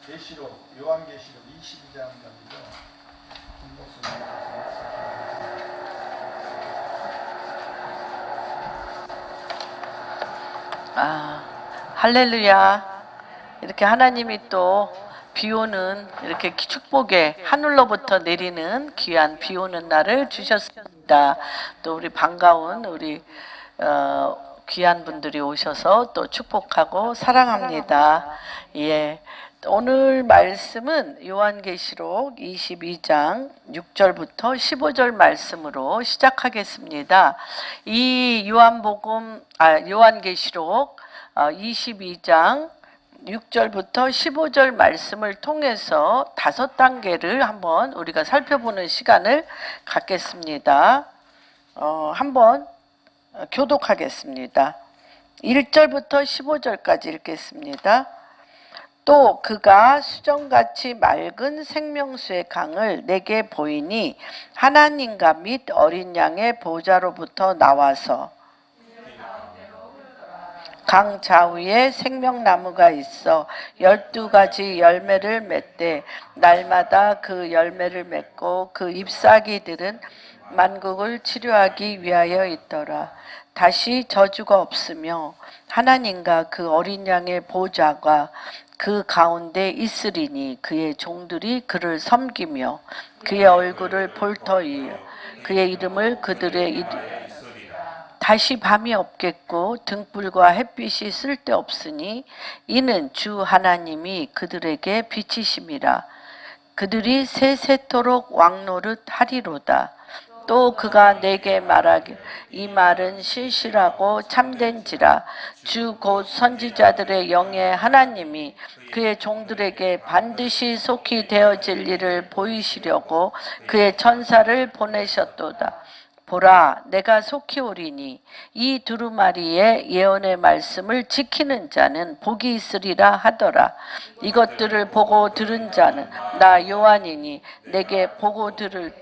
계시록 요한계시록 22장 갑니다. 할렐루야. 이렇게 하나님이 또 비오는 이렇게 축복의 하늘로부터 내리는 귀한 비오는 날을 주셨습니다. 또 우리 반가운 우리 귀한 분들이 오셔서 또 축복하고 사랑합니다. 예. 오늘 말씀은 요한계시록 22장 6절부터 15절 말씀으로 시작하겠습니다. 이 요한계시록 22장 6절부터 15절 말씀을 통해서 5단계를 한번 우리가 살펴보는 시간을 갖겠습니다. 한번 교독하겠습니다. 1절부터 15절까지 읽겠습니다. 또 그가 수정같이 맑은 생명수의 강을 내게 보이니 하나님과 및 어린 양의 보좌로부터 나와서 강 좌우에 생명나무가 있어 12가지 열매를 맺되 날마다 그 열매를 맺고 그 잎사귀들은 만국을 치료하기 위하여 있더라. 다시 저주가 없으며 하나님과 그 어린 양의 보좌가 그 가운데 있으리니 그의 종들이 그를 섬기며 그의 얼굴을 볼 터이요 그의 이름을 그들의 다시 밤이 없겠고 등불과 햇빛이 쓸데없으니 이는 주 하나님이 그들에게 빛이심이라. 그들이 세세토록 왕노릇 하리로다. 또 그가 내게 말하길 이 말은 신실하고 참된지라. 주 곧 선지자들의 영의 하나님이 그의 종들에게 반드시 속히 되어질 일을 보이시려고 그의 천사를 보내셨도다. 보라, 내가 속히 오리니 이 두루마리의 예언의 말씀을 지키는 자는 복이 있으리라 하더라. 이것들을 보고 들은 자는 나 요한이니 내게 보고 들을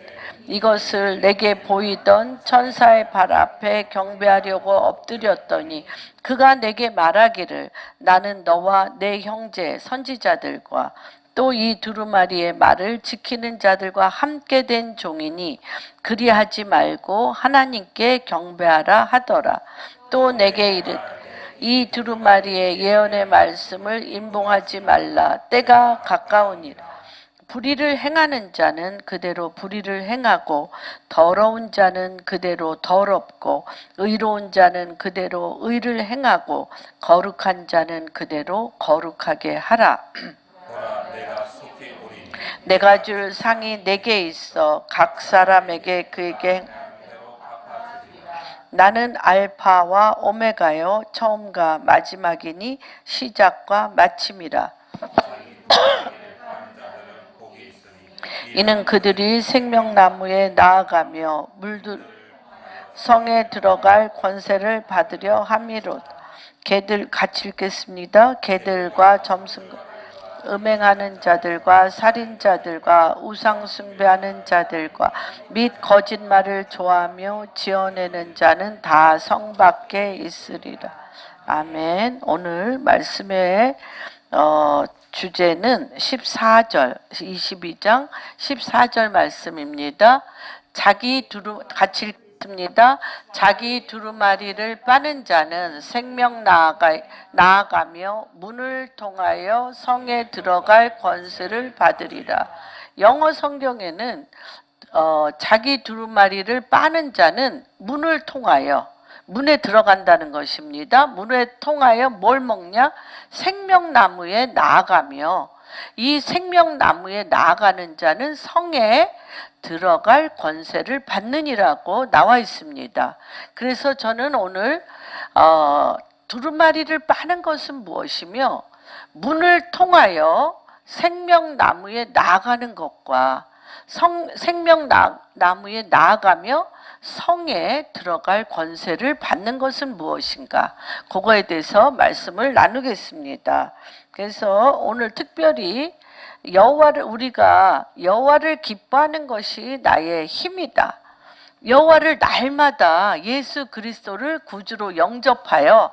이것을 내게 보이던 천사의 발 앞에 경배하려고 엎드렸더니 그가 내게 말하기를 나는 너와 내 형제 선지자들과 또 이 두루마리의 말을 지키는 자들과 함께 된 종이니 그리하지 말고 하나님께 경배하라 하더라. 또 내게 이르 이 두루마리의 예언의 말씀을 임봉하지 말라. 때가 가까우니라. 불의를 행하는 자는 그대로 불의를 행하고 더러운 자는 그대로 더럽고 의로운 자는 그대로 의를 행하고 거룩한 자는 그대로 거룩하게 하라. 내가 줄 상이 내게 있어 각 사람에게 그에게 나는 알파와 오메가요 처음과 마지막이니 시작과 마침이라. 이는 그들이 생명나무에 나아가며 성에 들어갈 권세를 받으려 함이로다. 개들 같이 읽겠습니다. 개들과 점승 음행하는 자들과 살인자들과 우상 숭배하는 자들과 및 거짓말을 좋아하며 지어내는 자는 다 성 밖에 있으리라. 아멘. 오늘 말씀의 주제는 14절, 22장 14절 말씀입니다. 같이 읽습니다. 자기 두루마리를 빠는 자는 생명 나아가며 문을 통하여 성에 들어갈 권세를 받으리라. 영어 성경에는 자기 두루마리를 빠는 자는 문을 통하여 문에 들어간다는 것입니다. 문에 통하여 뭘 먹냐? 생명나무에 나아가며 이 생명나무에 나아가는 자는 성에 들어갈 권세를 받느니라고 나와 있습니다. 그래서 저는 오늘 두루마리를 빠는 것은 무엇이며 문을 통하여 생명나무에 나아가는 것과 생명나무에 나아가며 성에 들어갈 권세를 받는 것은 무엇인가? 그거에 대해서 말씀을 나누겠습니다. 그래서 오늘 특별히 우리가 여호와를 기뻐하는 것이 나의 힘이다. 여호와를 날마다 예수 그리스도를 구주로 영접하여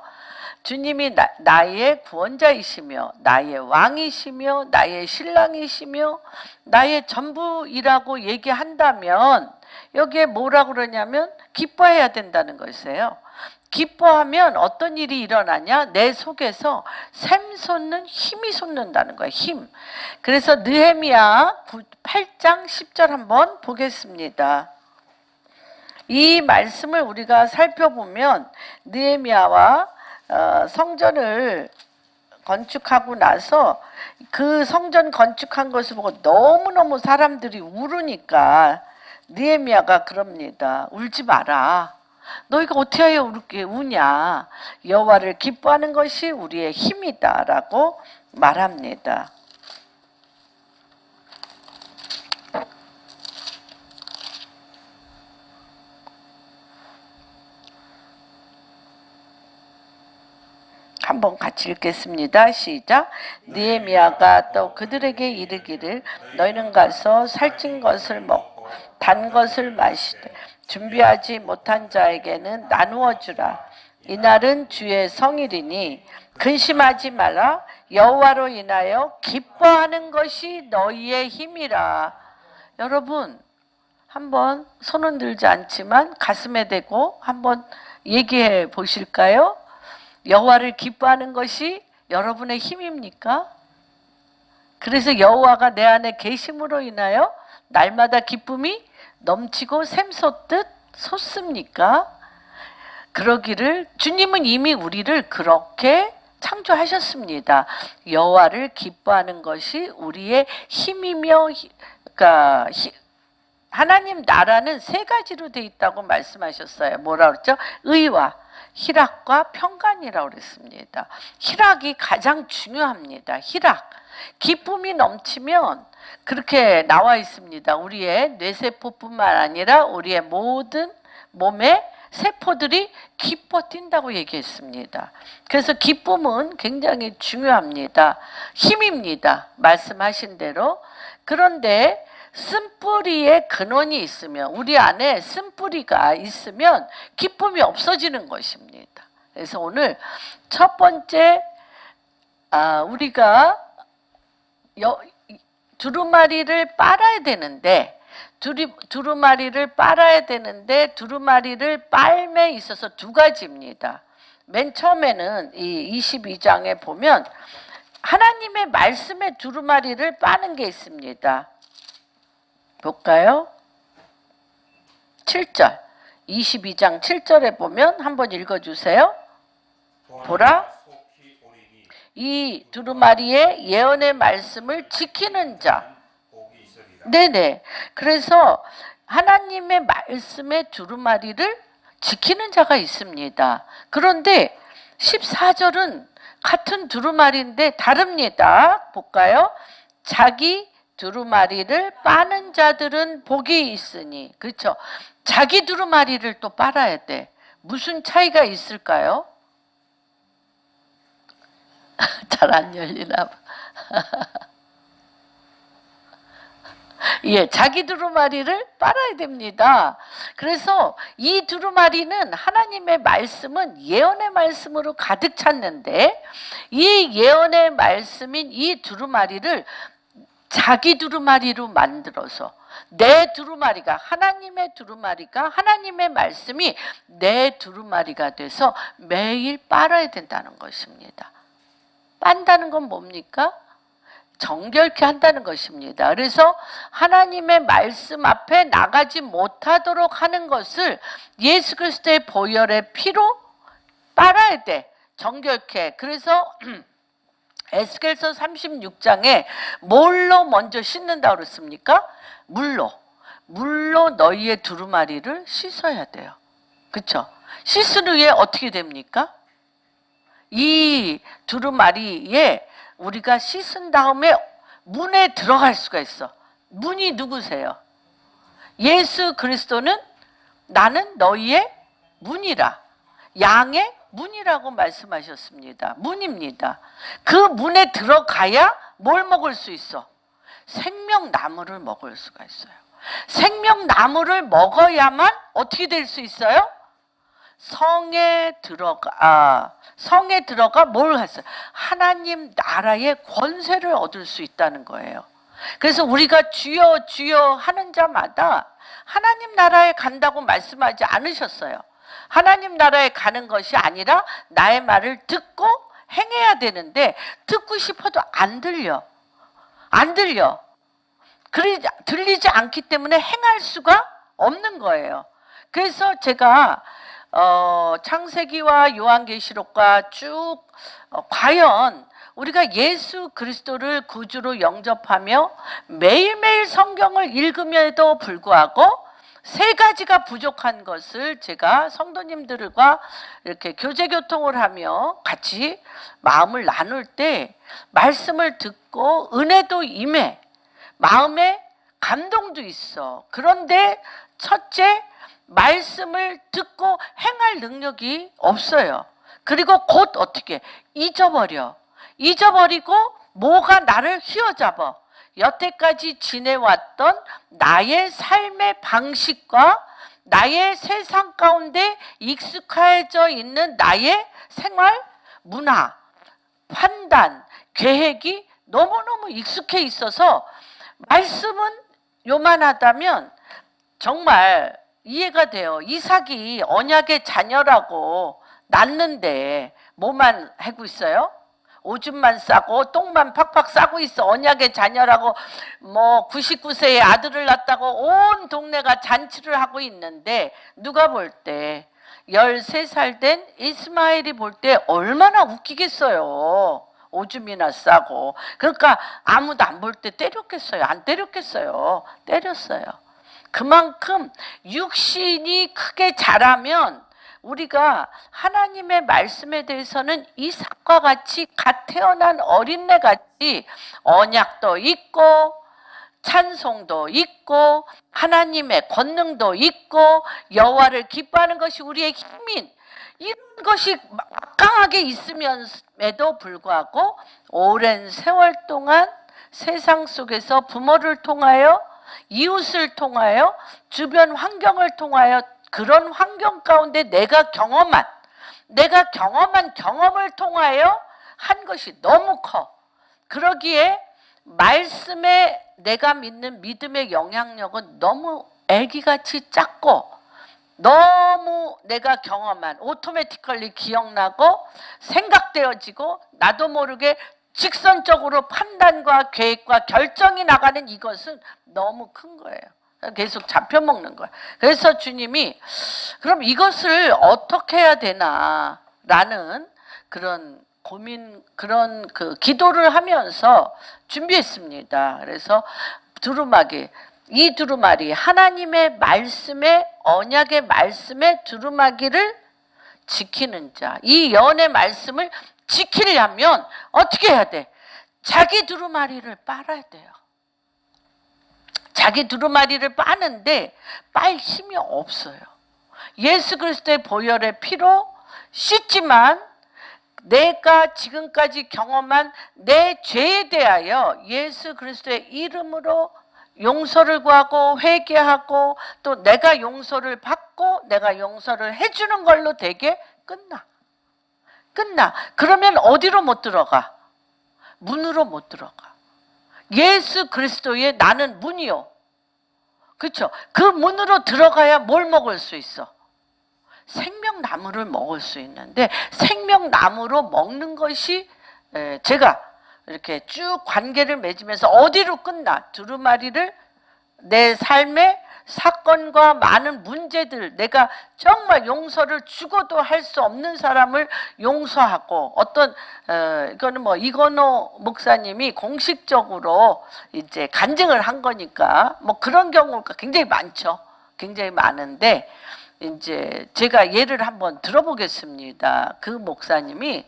주님이 나의 구원자이시며 나의 왕이시며 나의 신랑이시며 나의 전부이라고 얘기한다면 여기에 뭐라고 그러냐면 기뻐해야 된다는 것이에요. 기뻐하면 어떤 일이 일어나냐? 내 속에서 샘솟는 힘이 솟는다는 거예요. 힘. 그래서 느헤미야 8장 10절 한번 보겠습니다. 이 말씀을 우리가 살펴보면 느헤미야와 성전을 건축하고 나서 그 성전 건축한 것을 보고 너무너무 사람들이 울으니까 느헤미야가 그럽니다. 울지 마라. 너희가 어떻게 하여 이렇게 우냐? 여호와를 기뻐하는 것이 우리의 힘이다라고 말합니다. 한번 같이 읽겠습니다. 시작. 느헤미야가 또 그들에게 이르기를 너희는 가서 살찐 것을 먹고 단 것을 마시되 준비하지 못한 자에게는 나누어 주라. 이날은 주의 성일이니 근심하지 말라. 여호와로 인하여 기뻐하는 것이 너희의 힘이라. 여러분 한번 손은 들지 않지만 가슴에 대고 한번 얘기해 보실까요? 여호와를 기뻐하는 것이 여러분의 힘입니까? 그래서 여호와가 내 안에 계심으로 인하여 날마다 기쁨이 넘치고 샘솟듯 솟습니까? 그러기를 주님은 이미 우리를 그렇게 창조하셨습니다. 여호와를 기뻐하는 것이 우리의 힘이며, 그러니까 하나님 나라는 세 가지로 돼 있다고 말씀하셨어요. 뭐라 그랬죠? 의와 희락과 평강이라고 그랬습니다. 희락이 가장 중요합니다. 희락. 기쁨이 넘치면 그렇게 나와 있습니다. 우리의 뇌세포뿐만 아니라 우리의 모든 몸의 세포들이 기뻐 뛴다고 얘기했습니다. 그래서 기쁨은 굉장히 중요합니다. 힘입니다. 말씀하신 대로. 그런데 쓴뿌리의 근원이 있으면, 우리 안에 쓴뿌리가 있으면 기쁨이 없어지는 것입니다. 그래서 오늘 첫 번째 우리가 두루마리를 빨아야 되는데 두루마리를 빨매 있어서 두 가지입니다. 맨 처음에는 이 22장에 보면 하나님의 말씀의 두루마리를 빠는 게 있습니다. 볼까요? 7절 22장 7절에 보면 한번 읽어주세요. 보라 이 두루마리의 예언의 말씀을 지키는 자. 네네. 그래서 하나님의 말씀의 두루마리를 지키는 자가 있습니다. 그런데 14절은 같은 두루마리인데 다릅니다. 볼까요? 자기 두루마리를 빠는 자들은 복이 있으니. 그렇죠? 자기 두루마리를 또 빨아야 돼. 무슨 차이가 있을까요? 잘 안 열리나 봐. 예, 자기 두루마리를 빨아야 됩니다. 그래서 이 두루마리는 하나님의 말씀은 예언의 말씀으로 가득 찼는데 이 예언의 말씀인 이 두루마리를 자기 두루마리로 만들어서 내 두루마리가 하나님의 두루마리가 하나님의 말씀이 내 두루마리가 돼서 매일 빨아야 된다는 것입니다. 빤다는 건 뭡니까? 정결케 한다는 것입니다. 그래서 하나님의 말씀 앞에 나가지 못하도록 하는 것을 예수 그리스도의 보혈의 피로 빨아야 돼. 정결케. 그래서 에스겔서 36장에 뭘로 먼저 씻는다고 그랬습니까? 물로. 물로 너희의 두루마리를 씻어야 돼요. 그렇죠? 씻은 후에 어떻게 됩니까? 이 두루마리에 우리가 씻은 다음에 문에 들어갈 수가 있어. 문이 누구세요? 예수 그리스도는 나는 너희의 문이라. 양의 문이라고 말씀하셨습니다. 문입니다. 그 문에 들어가야 뭘 먹을 수 있어? 생명나무를 먹을 수가 있어요. 생명나무를 먹어야만 어떻게 될 수 있어요? 성에 들어가 뭘 했어요? 하나님 나라의 권세를 얻을 수 있다는 거예요. 그래서 우리가 주여 주여 하는 자마다 하나님 나라에 간다고 말씀하지 않으셨어요. 하나님 나라에 가는 것이 아니라 나의 말을 듣고 행해야 되는데 듣고 싶어도 안 들려. 들리지 않기 때문에 행할 수가 없는 거예요. 그래서 제가 창세기와 요한계시록과 쭉 과연 우리가 예수 그리스도를 구주로 영접하며 매일매일 성경을 읽음에도 불구하고 세 가지가 부족한 것을 제가 성도님들과 이렇게 교제교통을 하며 같이 마음을 나눌 때 말씀을 듣고 은혜도 임해, 마음에 감동도 있어. 그런데 첫째, 말씀을 듣고 행할 능력이 없어요. 그리고 곧 어떻게 잊어버리고 뭐가 나를 휘어잡아. 여태까지 지내왔던 나의 삶의 방식과 나의 세상 가운데 익숙해져 있는 나의 생활, 문화, 판단, 계획이 너무너무 익숙해 있어서 말씀은 요만하다면 정말 이해가 돼요. 이삭이 언약의 자녀라고 낳는데 뭐만 하고 있어요? 오줌만 싸고 똥만 팍팍 싸고 있어. 언약의 자녀라고 99세에 아들을 낳았다고 온 동네가 잔치를 하고 있는데 누가 볼 때 13살 된 이스마엘이 볼 때 얼마나 웃기겠어요. 오줌이나 싸고. 그러니까 아무도 안 볼 때 때렸겠어요? 안 때렸겠어요? 때렸어요. 그만큼 육신이 크게 자라면 우리가 하나님의 말씀에 대해서는 이삭과 같이 갓 태어난 어린애 같이 언약도 있고 찬송도 있고 하나님의 권능도 있고 여호와를 기뻐하는 것이 우리의 힘인 이런 것이 막강하게 있음에도 불구하고 오랜 세월 동안 세상 속에서 부모를 통하여 이웃을 통하여 주변 환경을 통하여 그런 환경 가운데 내가 경험한 경험을 통하여 한 것이 너무 커. 그러기에 말씀에 내가 믿는 믿음의 영향력은 너무 애기같이 작고 너무 내가 경험한 오토매티컬리 기억나고 생각되어지고 나도 모르게 직선적으로 판단과 계획과 결정이 나가는 이것은 너무 큰 거예요. 계속 잡혀먹는 거야. 그래서 주님이 그럼 이것을 어떻게 해야 되나 라는 그런 고민, 그런 기도를 하면서 준비했습니다. 그래서 이 두루마리 하나님의 말씀에 언약의 말씀에 두루마기를 지키는 자. 이 연의 말씀을 지키려면 어떻게 해야 돼? 자기 두루마리를 빨아야 돼요. 자기 두루마리를 빠는데 빨 힘이 없어요. 예수 그리스도의 보혈의 피로 씻지만 내가 지금까지 경험한 내 죄에 대하여 예수 그리스도의 이름으로 용서를 구하고 회개하고 또 내가 용서를 받고 내가 용서를 해주는 걸로 되게 끝나. 그러면 어디로 못 들어가? 문으로 못 들어가. 예수 그리스도의 나는 문이요. 그렇죠? 그 문으로 들어가야 뭘 먹을 수 있어? 생명나무를 먹을 수 있는데 생명나무로 먹는 것이 제가 이렇게 쭉 관계를 맺으면서 어디로 끝나? 두루마리를 내 삶의 사건과 많은 문제들 내가 정말 용서를 주고도 할 수 없는 사람을 용서하고 어떤 이거는 이건호 목사님이 공식적으로 이제 간증을 한 거니까 그런 경우가 굉장히 많죠. 굉장히 많은데 이제 제가 예를 한번 들어보겠습니다. 그 목사님이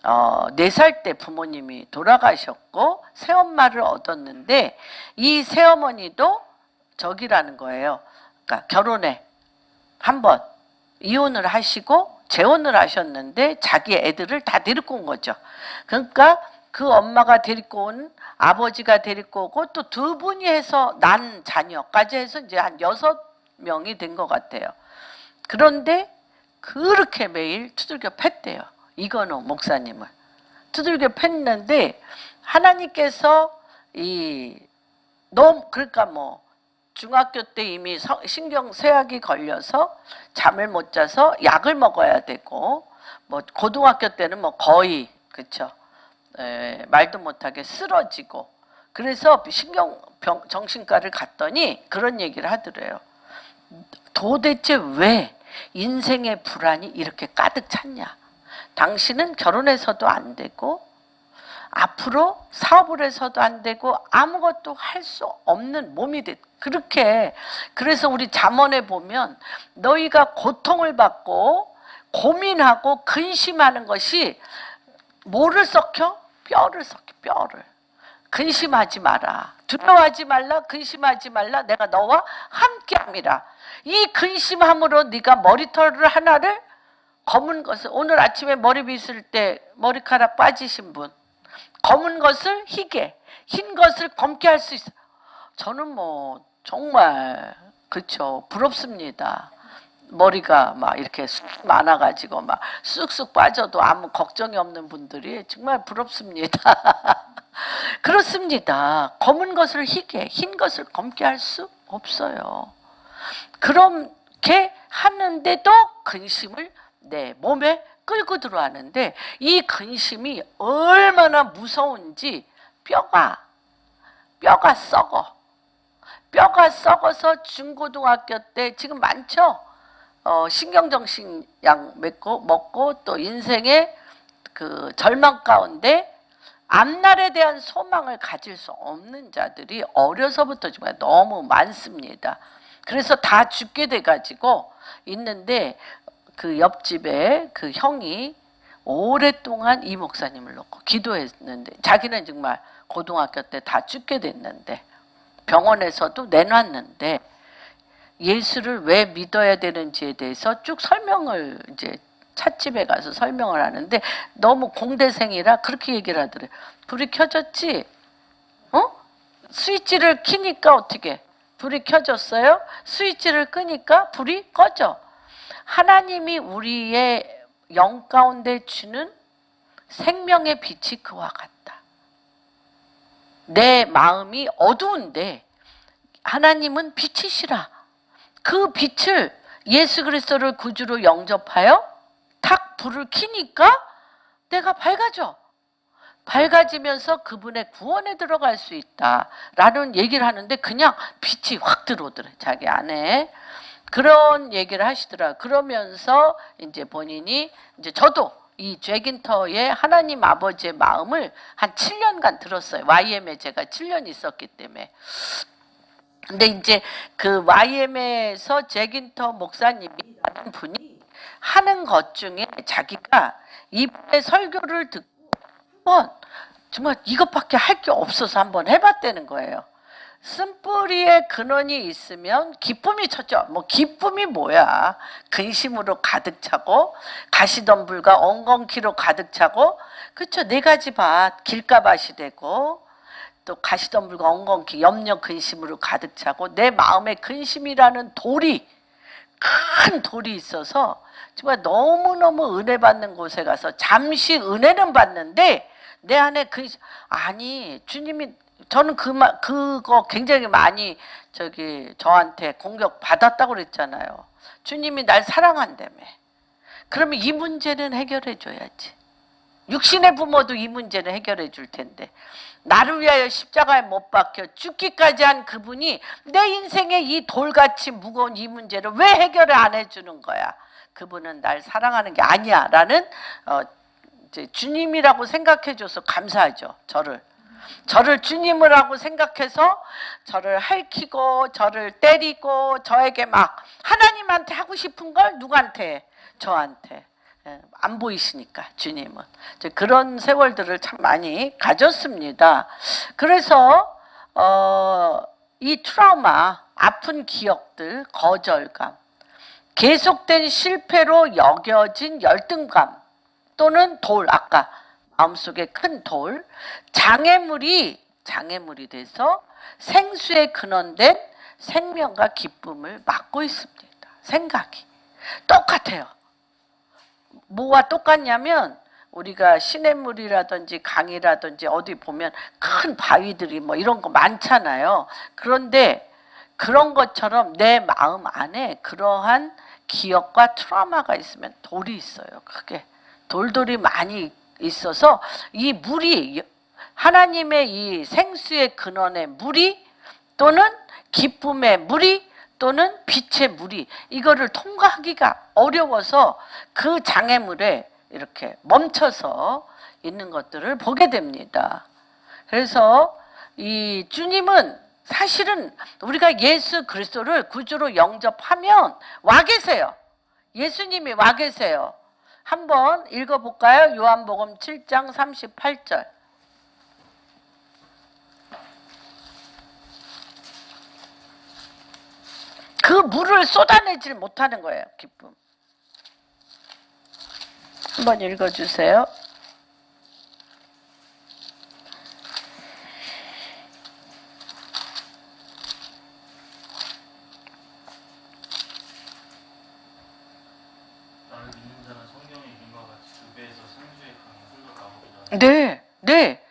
4살 때 부모님이 돌아가셨고 새엄마를 얻었는데 이 새어머니도 적이라는 거예요. 그러니까 결혼에 한번 이혼을 하시고 재혼을 하셨는데 자기 애들을 다 데리고 온 거죠. 그러니까 그 엄마가 데리고 온 아버지가 데리고 오고 또 2분이 해서 난 자녀까지 해서 이제 한 6명이 된 것 같아요. 그런데 그렇게 매일 두들겨 팼대요. 이건호 목사님을 두들겨 팼는데 하나님께서 그러니까 뭐 중학교 때 이미 신경쇠약이 걸려서 잠을 못 자서 약을 먹어야 되고, 뭐 고등학교 때는 뭐 거의 그쵸, 말도 못하게 쓰러지고, 그래서 정신과를 갔더니 그런 얘기를 하더래요. 도대체 왜 인생의 불안이 이렇게 가득 찼냐? 당신은 결혼해서도 안 되고 앞으로 사업을 해서도 안 되고 아무것도 할 수 없는 몸이 됐. 그렇게. 그래서 우리 잠언에 보면 너희가 고통을 받고 고민하고 근심하는 것이 뭐를 썩혀? 뼈를 썩혀. 뼈를. 근심하지 마라. 두려워하지 말라. 근심하지 말라. 내가 너와 함께함이라. 이 근심함으로 네가 머리털을 하나를 검은 것을, 오늘 아침에 머리 빗을 때 머리카락 빠지신 분, 검은 것을 희게, 흰 것을 검게 할 수 있어. 저는 뭐 정말 그렇죠, 부럽습니다. 머리가 막 이렇게 많아가지고 막 쑥쑥 빠져도 아무 걱정이 없는 분들이 정말 부럽습니다. 그렇습니다. 검은 것을 희게, 흰 것을 검게 할 수 없어요. 그렇게 하는데도 근심을 내 몸에 끌고 들어가는데, 이 근심이 얼마나 무서운지 뼈가 썩어. 뼈가 썩어서 중고등학교 때, 지금 많죠? 신경정신약 먹고 또 인생의 그 절망 가운데 앞날에 대한 소망을 가질 수 없는 자들이 어려서부터 정말 너무 많습니다. 그래서 다 죽게 돼가지고 있는데, 그 옆집에 그 형이 오랫동안 이 목사님을 놓고 기도했는데, 자기는 정말 고등학교 때 다 죽게 됐는데 병원에서도 내놨는데, 예수를 왜 믿어야 되는지에 대해서 쭉 설명을, 이제 찻집에 가서 설명을 하는데, 너무 공대생이라 그렇게 얘기를 하더래. 불이 켜졌지? 스위치를 켜니까 어떻게? 불이 켜졌어요? 스위치를 끄니까 불이 꺼져. 하나님이 우리의 영 가운데 주는 생명의 빛이 그와 같다. 내 마음이 어두운데 하나님은 빛이시라. 그 빛을, 예수 그리스도를 구주로 영접하여 탁 불을 켜니까 내가 밝아져. 밝아지면서 그분의 구원에 들어갈 수 있다라는 얘기를 하는데, 그냥 빛이 확 들어오더래, 자기 안에. 그런 얘기를 하시더라. 그러면서 이제 본인이, 이제 저도 이 죄긴터의 하나님 아버지의 마음을 한 7년간 들었어요. YM에 제가 7년 있었기 때문에. 근데 이제 그 YM에서 죄긴터 목사님이라는 분이 하는 것 중에, 자기가 이번에 설교를 듣고 한번 정말 이것밖에 할 게 없어서 한번 해봤다는 거예요. 쓴뿌리의 근원이 있으면 기쁨이 쳤죠. 뭐 기쁨이 뭐야? 근심으로 가득 차고 가시덤불과 엉겅퀴로 가득 차고, 그렇죠? 4가지 밭, 길가밭이 되고 또 가시덤불과 엉겅퀴, 염려 근심으로 가득 차고, 내 마음에 근심이라는 돌이, 큰 돌이 있어서 정말 너무너무 은혜 받는 곳에 가서 잠시 은혜는 받는데 내 안에 근심, 아니 주님이, 저는 그거 굉장히 많이 저한테 공격 받았다고 그랬잖아요. 주님이 날 사랑한다며. 그러면 이 문제는 해결해 줘야지. 육신의 부모도 이 문제는 해결해 줄 텐데, 나를 위하여 십자가에 못 박혀 죽기까지 한 그분이 내 인생의 이 돌같이 무거운 이 문제를 왜 해결을 안 해주는 거야? 그분은 날 사랑하는 게 아니야 라는 이제 주님이라고 생각해줘서 감사하죠. 저를 주님이라고 생각해서 저를 핥히고 저를 때리고, 저에게 막 하나님한테 하고 싶은 걸 누구한테? 저한테. 안 보이시니까 주님은. 그런 세월들을 참 많이 가졌습니다. 그래서 이 트라우마, 아픈 기억들, 거절감, 계속된 실패로 여겨진 열등감, 또는 돌, 아까 마음속에 큰 돌, 장애물이 돼서 생수에 근원된 생명과 기쁨을 막고 있습니다. 생각이 똑같아요. 뭐와 똑같냐면 우리가 시냇물이라든지 강이라든지 어디 보면 큰 바위들이 뭐 이런 거 많잖아요. 그런데 그런 것처럼 내 마음 안에 그러한 기억과 트라우마가 있으면 돌이 있어요. 크게 돌돌이 많이 있어서 이 물이 하나님의 이 생수의 근원의 물이 또는 기쁨의 물이 또는 빛의 물이 이거를 통과하기가 어려워서 그 장애물에 이렇게 멈춰서 있는 것들을 보게 됩니다. 그래서 이 주님은 사실은 우리가 예수 그리스도를 구주로 영접하면 와 계세요. 예수님이 와 계세요. 한번 읽어볼까요? 요한복음 7장 38절. 그 물을 쏟아내질 못하는 거예요. 기쁨. 한번 읽어주세요. 나를 믿는 자는 성경의 이름과 같이 두 배에서 생수의 강이 흘러나오리라. 네, 네.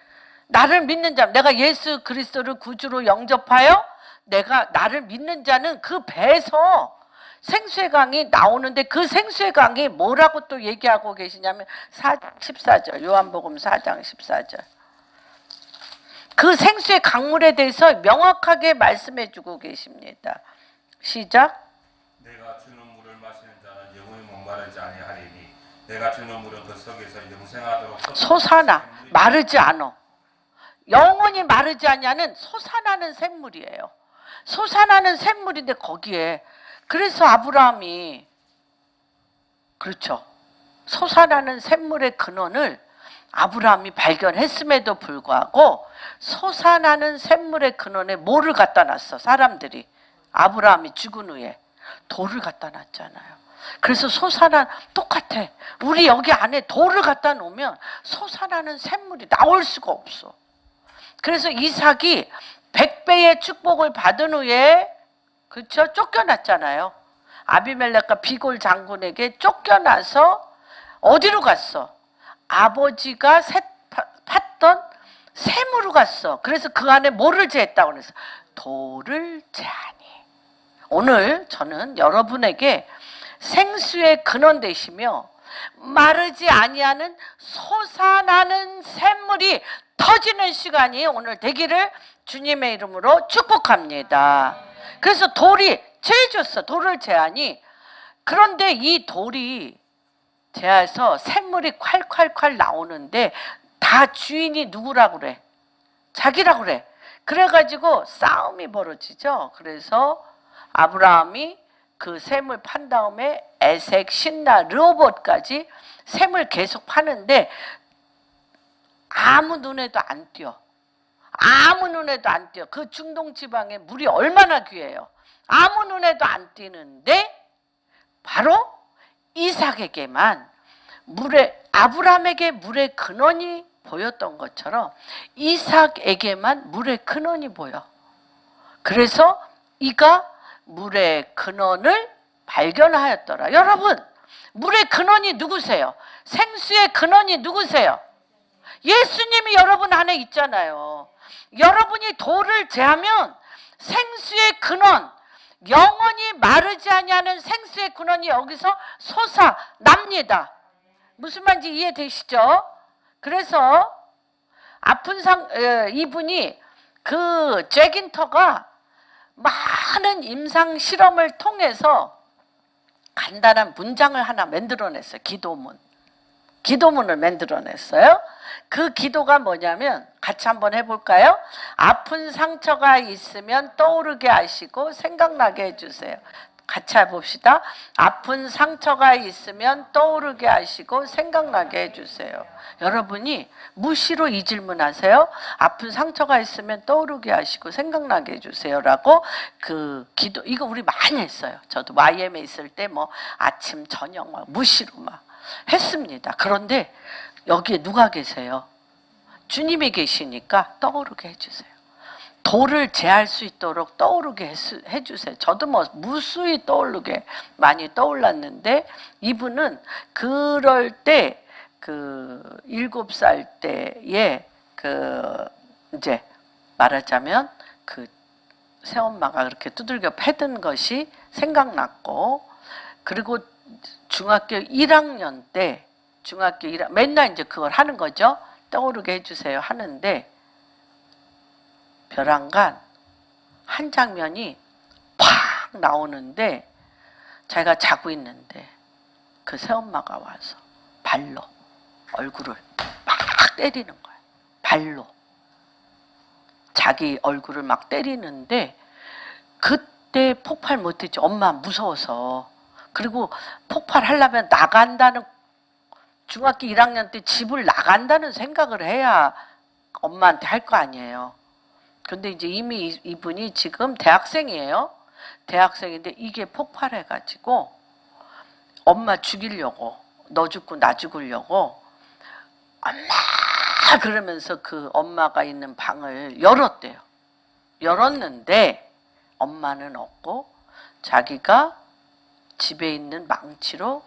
나를 믿는 자, 내가 예수 그리스도를 구주로 영접하여 내가 나를 믿는 자는 그 배에서 생수의 강이 나오는데 그 생수의 강이 뭐라고 또 얘기하고 계시냐면 14절 요한복음 4장 14절 그 생수의 강물에 대해서 명확하게 말씀해 주고 계십니다. 시작. 내가 주는 물을 마시는 자는 영원히 목마르지 아니하리니 내가 주는 물은 그 속에서 영생하도록 솟아나 마르지 않아. 영원히 마르지 않냐는 솟아나는 샘물이에요. 솟아나는 샘물인데 거기에 그래서 아브라함이 그렇죠. 솟아나는 샘물의 근원을 아브라함이 발견했음에도 불구하고 솟아나는 샘물의 근원에 뭐를 갖다 놨어? 사람들이 아브라함이 죽은 후에 돌을 갖다 놨잖아요. 그래서 솟아난 똑같아. 우리 여기 안에 돌을 갖다 놓으면 솟아나는 샘물이 나올 수가 없어. 그래서 이삭이 100배의 축복을 받은 후에 그렇죠? 쫓겨났잖아요. 아비멜렉과 비골 장군에게 쫓겨나서 어디로 갔어? 아버지가 팠던 샘으로 갔어. 그래서 그 안에 뭐를 재했다고 그랬어? 돌을 재하니. 오늘 저는 여러분에게 생수의 근원 되시며 마르지 아니하는 솟아나는 샘물이 터지는 시간이 오늘 되기를 주님의 이름으로 축복합니다. 그래서 돌이 재해줬어. 돌을 재하니. 그런데 이 돌이 재해서 샘물이 콸콸콸 나오는데 다 주인이 누구라고 그래? 자기라고 그래. 그래가지고 싸움이 벌어지죠. 그래서 아브라함이 그 샘을 판 다음에 에색, 신나, 르호봇까지 샘을 계속 파는데 아무 눈에도 안 띄어. 아무 눈에도 안 띄어. 그 중동 지방에 물이 얼마나 귀해요. 아무 눈에도 안 띄는데 바로 이삭에게만 아브라함에게 물의 근원이 보였던 것처럼 이삭에게만 물의 근원이 보여. 그래서 이가 물의 근원을 발견하였더라. 여러분, 물의 근원이 누구세요? 생수의 근원이 누구세요? 예수님이 여러분 안에 있잖아요. 여러분이 돌을 재하면 생수의 근원, 영원히 마르지 아니하는 생수의 근원이 여기서 솟아납니다. 무슨 말인지 이해되시죠? 그래서 이분이 그 잭인터가 많은 임상 실험을 통해서 간단한 문장을 하나 만들어냈어요. 기도문을 만들어냈어요. 그 기도가 뭐냐면 같이 한번 해볼까요? 아픈 상처가 있으면 떠오르게 하시고 생각나게 해주세요. 같이 해봅시다. 아픈 상처가 있으면 떠오르게 하시고 생각나게 해주세요. 여러분이 무시로 이 질문하세요. 아픈 상처가 있으면 떠오르게 하시고 생각나게 해주세요라고 그 기도 이거 우리 많이 했어요. 저도 YM에 있을 때 뭐 아침 저녁 막 무시로 막 했습니다. 그런데 여기에 누가 계세요? 주님이 계시니까 떠오르게 해주세요. 도를 제할 수 있도록 떠오르게 해주세요. 저도 뭐 무수히 떠오르게 많이 떠올랐는데 이분은 그럴 때 그 7살 때에 그 이제 말하자면 그 새엄마가 그렇게 두들겨 패든 것이 생각났고, 그리고 중학교 1학년 때 맨날 이제 그걸 하는 거죠. 떠오르게 해주세요 하는데 벼랑간 한 장면이 팍 나오는데 자기가 자고 있는데 그 새엄마가 와서 발로 얼굴을 막 때리는 거예요. 발로 자기 얼굴을 막 때리는데 그때 폭발 못했죠. 엄마 무서워서. 그리고 폭발하려면 나간다는, 중학교 1학년 때 집을 나간다는 생각을 해야 엄마한테 할 거 아니에요. 근데 이제 이미 이분이 지금 대학생이에요. 대학생인데 이게 폭발해가지고 엄마 죽이려고, 너 죽고 나 죽으려고 엄마 그러면서 그 엄마가 있는 방을 열었대요. 열었는데 엄마는 없고 자기가 집에 있는 망치로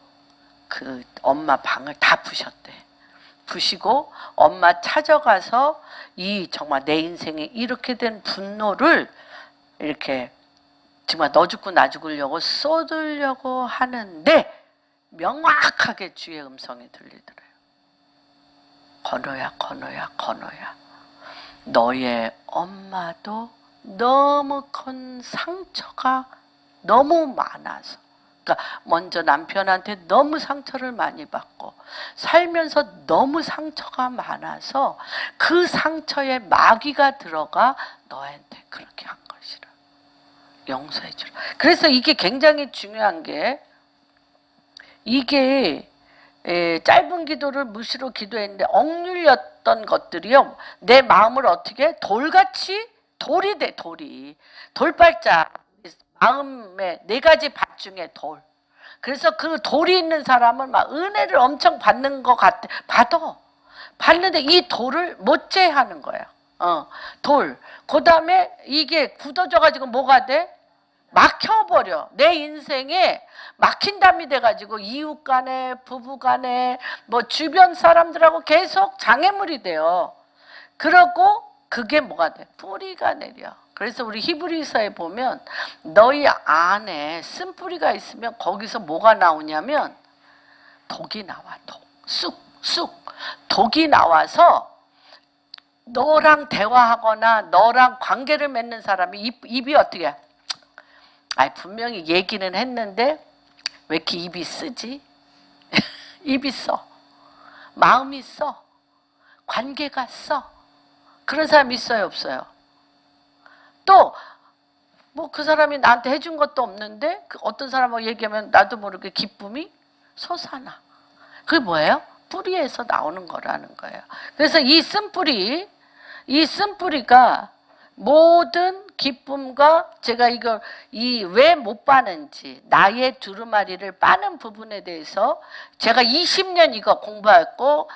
그 엄마 방을 다 부셨대. 부시고 엄마 찾아가서 이 정말 내 인생에 이렇게 된 분노를 이렇게 정말 너 죽고 나 죽으려고 쏟으려고 하는데 명확하게 주의 음성이 들리더래요. 건호야, 건호야, 건호야. 너의 엄마도 너무 큰 상처가 너무 많아서, 그러니까 먼저 남편한테 너무 상처를 많이 받고 살면서 너무 상처가 많아서 그 상처에 마귀가 들어가 너한테 그렇게 한 것이라. 용서해 주라. 그래서 이게 굉장히 중요한 게, 이게 짧은 기도를 무시로 기도했는데 억눌렸던 것들이요, 내 마음을 어떻게 돌같이 돌이 돼. 돌발자, 마음의 4가지 밭 중에 돌. 그래서 그 돌이 있는 사람은 막 은혜를 엄청 받는 것 같아. 받는데 이 돌을 못 제하는 거예요. 돌. 그 다음에 이게 굳어져가지고 뭐가 돼? 막혀버려. 내 인생에 막힌담이 돼가지고 이웃 간에, 부부 간에, 뭐 주변 사람들하고 계속 장애물이 돼요. 그러고 그게 뭐가 돼? 뿌리가 내려. 그래서 우리 히브리서에 보면 너희 안에 쓴뿌리가 있으면 거기서 뭐가 나오냐면 독이 나와. 쑥. 독이 나와서 너랑 대화하거나 너랑 관계를 맺는 사람이 입이 어떻게 해? 분명히 얘기는 했는데 왜 이렇게 입이 쓰지? 입이 써. 마음이 써. 관계가 써. 그런 사람 있어요, 없어요? 또 뭐 그 사람이 나한테 해준 것도 없는데 어떤 사람하고 얘기하면 나도 모르게 기쁨이 솟아나. 그게 뭐예요? 뿌리에서 나오는 거라는 거예요. 그래서 이 쓴뿌리가 모든 기쁨과, 제가 이걸 왜 못 빠는지, 나의 두루마리를 빠는 부분에 대해서 제가 20년 이거 공부했고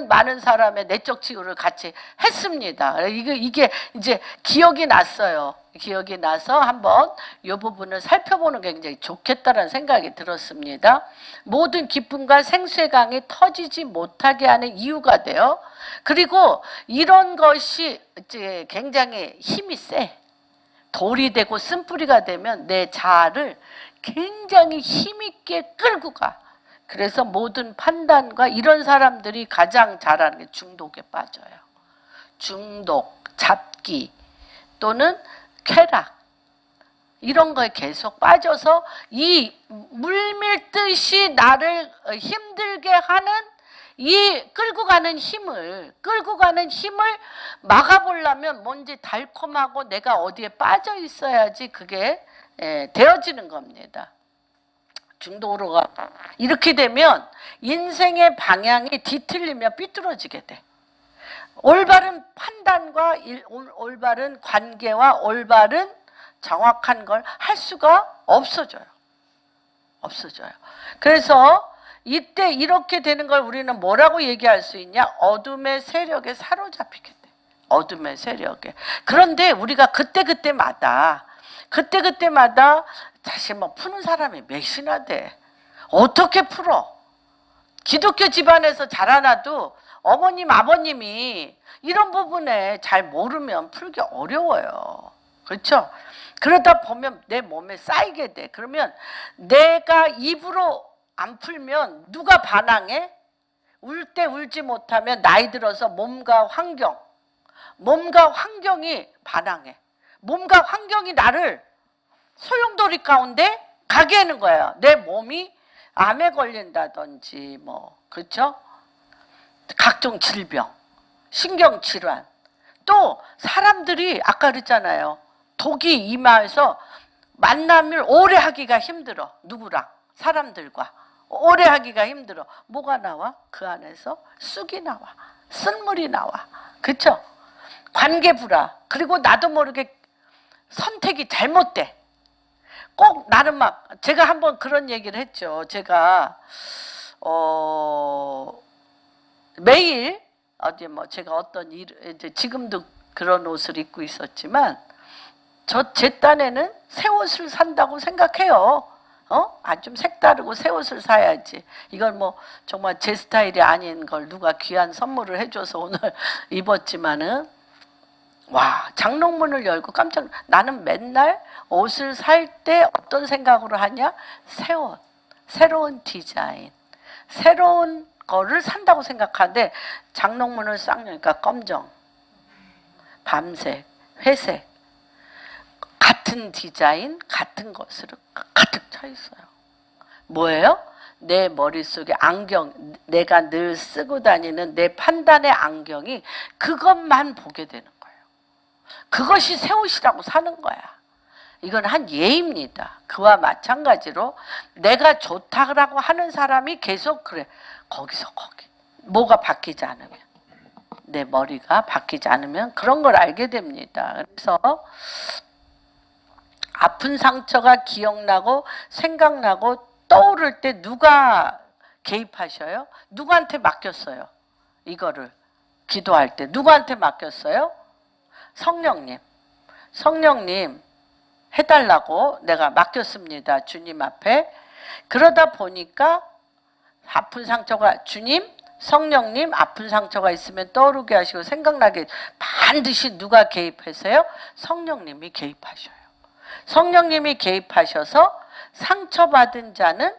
많은 사람의 내적 치유를 같이 했습니다. 이게 이제 기억이 났어요. 기억이 나서 한번 이 부분을 살펴보는 게 굉장히 좋겠다는 생각이 들었습니다. 모든 기쁨과 생수의 강이 터지지 못하게 하는 이유가 돼요. 그리고 이런 것이 이제 굉장히 힘이 세. 돌이 되고 쓴뿌리가 되면 내 자아를 굉장히 힘있게 끌고 가. 그래서 모든 판단과, 이런 사람들이 가장 잘하는 게 중독에 빠져요. 중독, 잡기 또는 쾌락, 이런 거에 계속 빠져서 이 물밀듯이 나를 힘들게 하는 이 끌고 가는 힘을 막아보려면 뭔지 달콤하고 내가 어디에 빠져 있어야지 그게 되어지는 겁니다. 중독으로 가. 이렇게 되면 인생의 방향이 뒤틀리며 삐뚤어지게 돼. 올바른 판단과 올바른 관계와 올바른 정확한 걸 할 수가 없어져요. 그래서 이때 이렇게 되는 걸 우리는 뭐라고 얘기할 수 있냐? 어둠의 세력에 사로잡히게 돼. 어둠의 세력에. 그런데 우리가 그때그때마다 사실 뭐 푸는 사람이 몇이나 돼. 어떻게 풀어? 기독교 집안에서 자라나도 어머님, 아버님이 이런 부분에 잘 모르면 풀기 어려워요. 그렇죠? 그러다 보면 내 몸에 쌓이게 돼. 그러면 내가 입으로 안 풀면 누가 반항해? 울 때 울지 못하면 나이 들어서 몸과 환경이 반항해. 몸과 환경이 나를 소용돌이 가운데 가게 하는 거예요. 내 몸이 암에 걸린다든지 뭐, 그렇죠? 각종 질병, 신경질환. 또 사람들이 아까 그랬잖아요. 독이 이마에서 만남을 오래 하기가 힘들어. 누구랑? 사람들과. 오래 하기가 힘들어. 뭐가 나와? 그 안에서 쑥이 나와. 쓴물이 나와. 그렇죠? 관계불화. 그리고 나도 모르게 선택이 잘못돼. 꼭 나는 막 제가 한번 그런 얘기를 했죠. 제가 매일 어디 뭐 제가 어떤 일 이제 지금도 그런 옷을 입고 있었지만 제 딴에는 새 옷을 산다고 생각해요. 좀 색다르고 새 옷을 사야지. 이건 뭐 정말 제 스타일이 아닌 걸 누가 귀한 선물을 해줘서 오늘 입었지만은 와, 장롱문을 열고 깜짝 나는 맨날 옷을 살 때 어떤 생각으로 하냐? 새 옷, 새로운 디자인, 새로운 거를 산다고 생각하는데 장롱문을 싹 여니까 검정, 밤색, 회색 같은 디자인, 같은 것으로 가득 차 있어요. 뭐예요? 내 머릿속에 안경, 내가 늘 쓰고 다니는 내 판단의 안경이 그것만 보게 되는 거예요. 그것이 새 옷이라고 사는 거야. 이건 한 예입니다. 그와 마찬가지로 내가 좋다고 하는 사람이 계속 그래. 거기서 거기. 뭐가 바뀌지 않으면. 내 머리가 바뀌지 않으면 그런 걸 알게 됩니다. 그래서 아픈 상처가 기억나고 생각나고 떠오를 때 누가 개입하셔요? 누구한테 맡겼어요? 이거를 기도할 때 누구한테 맡겼어요? 성령님 해달라고 내가 맡겼습니다. 주님 앞에. 그러다 보니까 아픈 상처가 주님, 성령님 아픈 상처가 있으면 떠오르게 하시고 생각나게 반드시 누가 개입하세요? 성령님이 개입하셔요. 성령님이 개입하셔서 상처받은 자는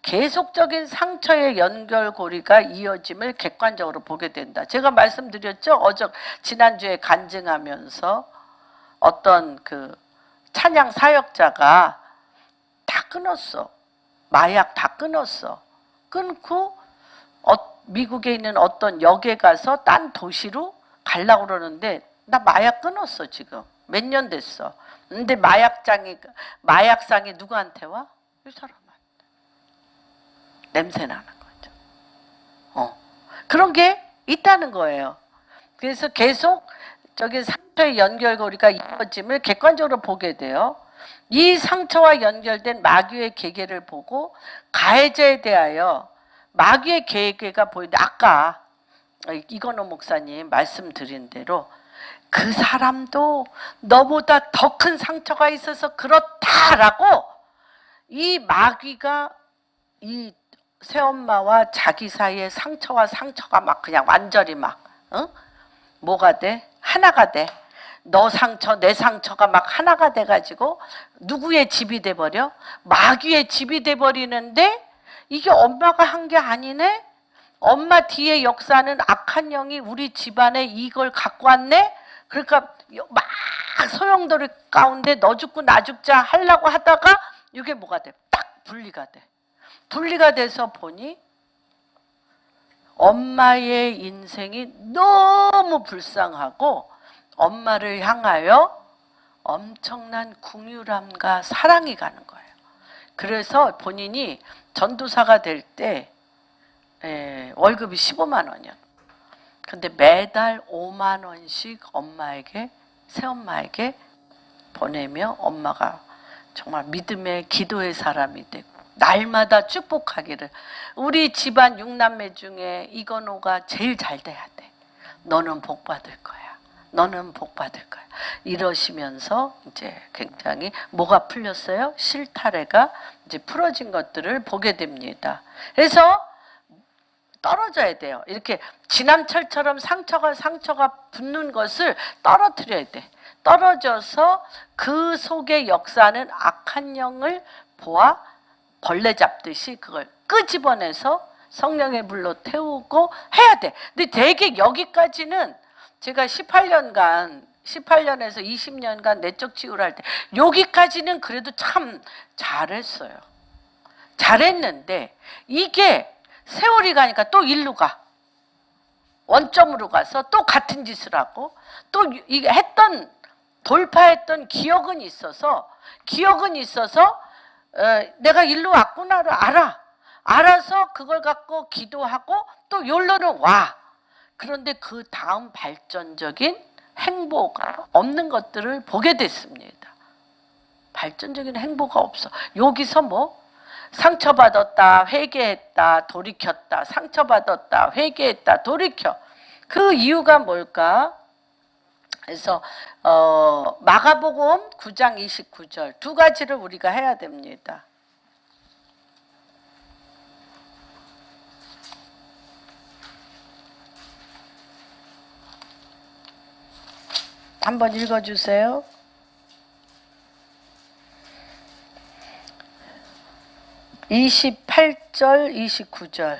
계속적인 상처의 연결고리가 이어짐을 객관적으로 보게 된다. 제가 말씀드렸죠? 지난주에 간증하면서 어떤 그 찬양 사역자가 다 끊었어. 마약 다 끊었어. 끊고 미국에 있는 어떤 역에 가서 딴 도시로 가려고 그러는데 나 마약 끊었어 지금. 몇 년 됐어. 근데 마약상이 누구한테 와? 이 사람한테. 냄새 나는 거죠. 그런 게 있다는 거예요. 그래서 계속 상처의 연결고리가 이어짐을 객관적으로 보게 돼요. 이 상처와 연결된 마귀의 계계를 보고 가해자에 대하여 마귀의 계계가 보이는데 아까 이건호 목사님 말씀드린 대로 그 사람도 너보다 더 큰 상처가 있어서 그렇다라고 이 마귀가 이 새엄마와 자기 사이의 상처가 막 그냥 완전히 막 뭐가 돼? 하나가 돼. 너 상처 내 상처가 막 하나가 돼가지고 누구의 집이 돼버려? 마귀의 집이 돼버리는데 이게 엄마가 한 게 아니네? 엄마 뒤에 역사는 악한 영이 우리 집안에 이걸 갖고 왔네? 그러니까 막 소용돌이 가운데 너 죽고 나 죽자 하려고 하다가 이게 뭐가 돼? 딱 분리가 돼. 분리가 돼서 보니 엄마의 인생이 너무 불쌍하고 엄마를 향하여 엄청난 긍휼함과 사랑이 가는 거예요. 그래서 본인이 전도사가 될 때 월급이 15만 원이었어요. 근데 매달 5만 원씩 새엄마에게 보내며 엄마가 정말 믿음의 기도의 사람이 되고 날마다 축복하기를 우리 집안 6남매 중에 이건호가 제일 잘 돼야 돼. 너는 복 받을 거야. 너는 복 받을 거야. 이러시면서 이제 굉장히 뭐가 풀렸어요? 실타래가 이제 풀어진 것들을 보게 됩니다. 그래서 떨어져야 돼요. 이렇게 지남철처럼 상처가 붙는 것을 떨어뜨려야 돼. 떨어져서 그 속의 역사는 악한 영을 보아 벌레 잡듯이 그걸 끄집어내서 성령의 불로 태우고 해야 돼. 근데 되게 여기까지는 제가 18년에서 20년간 내적 치유를 할 때 여기까지는 그래도 참 잘했어요. 잘했는데 이게 세월이 가니까 또 일로 가. 원점으로 가서 또 같은 짓을 하고 또 이게 돌파했던 기억은 있어서 내가 일로 왔구나를 알아서 그걸 갖고 기도하고 또 여기로는 와. 그런데 그 다음 발전적인 행보가 없는 것들을 보게 됐습니다. 발전적인 행보가 없어. 여기서 뭐 상처받았다, 회개했다, 돌이켰다, 상처받았다, 회개했다, 돌이켜. 그 이유가 뭘까? 그래서 마가복음 9장 29절 두 가지를 우리가 해야 됩니다. 한번 읽어주세요. 28절, 29절.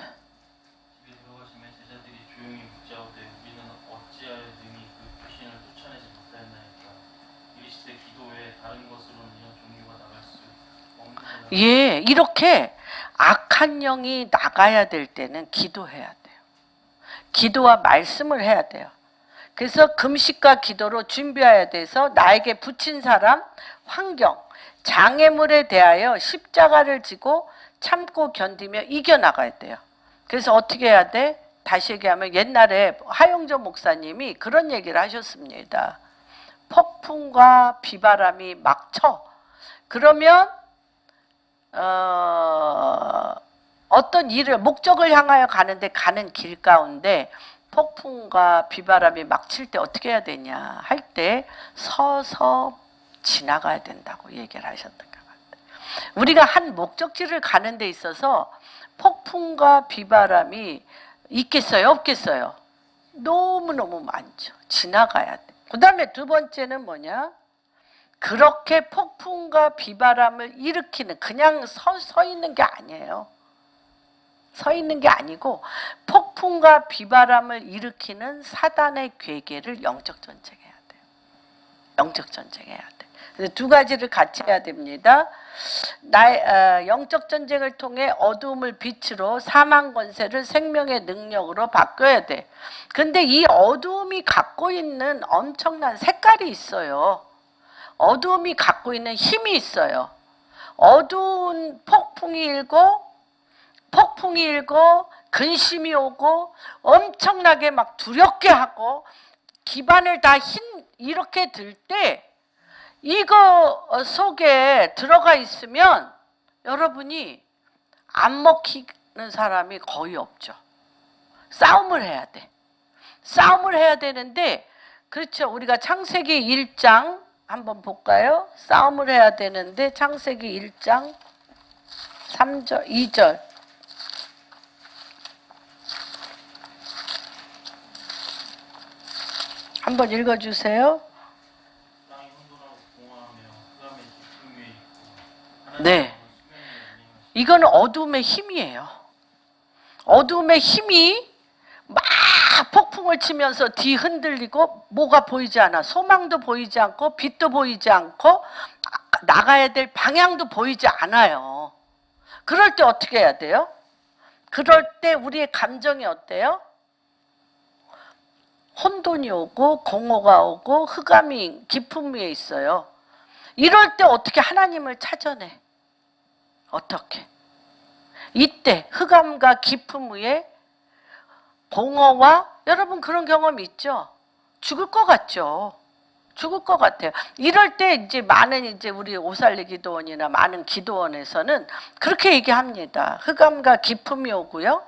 집에 들어가시면 제자들이 조용히 묻자오되 우리는 어찌하여 능히 그 귀신을 쫓아내지 못하였나이까. 이르시되 기도 외에 다른 것으로는 이런 종류가 나갈 수 없는 거라. 예, 이렇게 악한 영이 나가야 될 때는 기도해야 돼요. 기도와 말씀을 해야 돼요. 그래서 금식과 기도로 준비해야 돼서 나에게 붙인 사람, 환경, 장애물에 대하여 십자가를 지고 참고 견디며 이겨나가야 돼요. 그래서 어떻게 해야 돼? 다시 얘기하면 옛날에 하용조 목사님이 그런 얘기를 하셨습니다. 폭풍과 비바람이 막 쳐. 그러면 어떤 일을 목적을 향하여 가는데 가는 길 가운데 폭풍과 비바람이 막 칠 때 어떻게 해야 되냐 할 때 서서 지나가야 된다고 얘기를 하셨던 것 같아요. 우리가 한 목적지를 가는 데 있어서 폭풍과 비바람이 있겠어요? 없겠어요? 너무너무 많죠. 지나가야 돼. 그 다음에 두 번째는 뭐냐? 그렇게 폭풍과 비바람을 일으키는 그냥 서 있는 게 아니에요. 서 있는 게 아니고 폭풍과 비바람을 일으키는 사단의 괴계를 영적 전쟁해야 돼요. 영적 전쟁해야 돼. 그래서 두 가지를 같이 해야 됩니다. 나의 영적 전쟁을 통해 어두움을 빛으로 사망 권세를 생명의 능력으로 바꿔야 돼. 근데 이 어두움이 갖고 있는 엄청난 색깔이 있어요. 어두움이 갖고 있는 힘이 있어요. 어두운 폭풍이 일고 근심이 오고 엄청나게 막 두렵게 하고 기반을 다 이렇게 들 때 이거 속에 들어가 있으면 여러분이 안 먹히는 사람이 거의 없죠. 싸움을 해야 돼. 싸움을 해야 되는데 그렇죠. 우리가 창세기 1장 한번 볼까요? 싸움을 해야 되는데 창세기 1장 3절 2절 한번 읽어주세요. 땅이 혼돈하고 공허하며 흑암의 깊음 위에 있고 네. 하나님의 수면이 이거는 어둠의 힘이에요. 어둠의 힘이 막 폭풍을 치면서 뒤 흔들리고 뭐가 보이지 않아. 소망도 보이지 않고 빛도 보이지 않고 나가야 될 방향도 보이지 않아요. 그럴 때 어떻게 해야 돼요? 그럴 때 우리의 감정이 어때요? 혼돈이 오고 공허가 오고 흑암이 깊음 위에 있어요. 이럴 때 어떻게 하나님을 찾아내? 어떻게? 이때 흑암과 깊음 위에 공허와 여러분 그런 경험 있죠? 죽을 것 같죠? 죽을 것 같아요. 이럴 때 이제 많은 이제 우리 오살리 기도원이나 많은 기도원에서는 그렇게 얘기합니다. 흑암과 깊음이 오고요.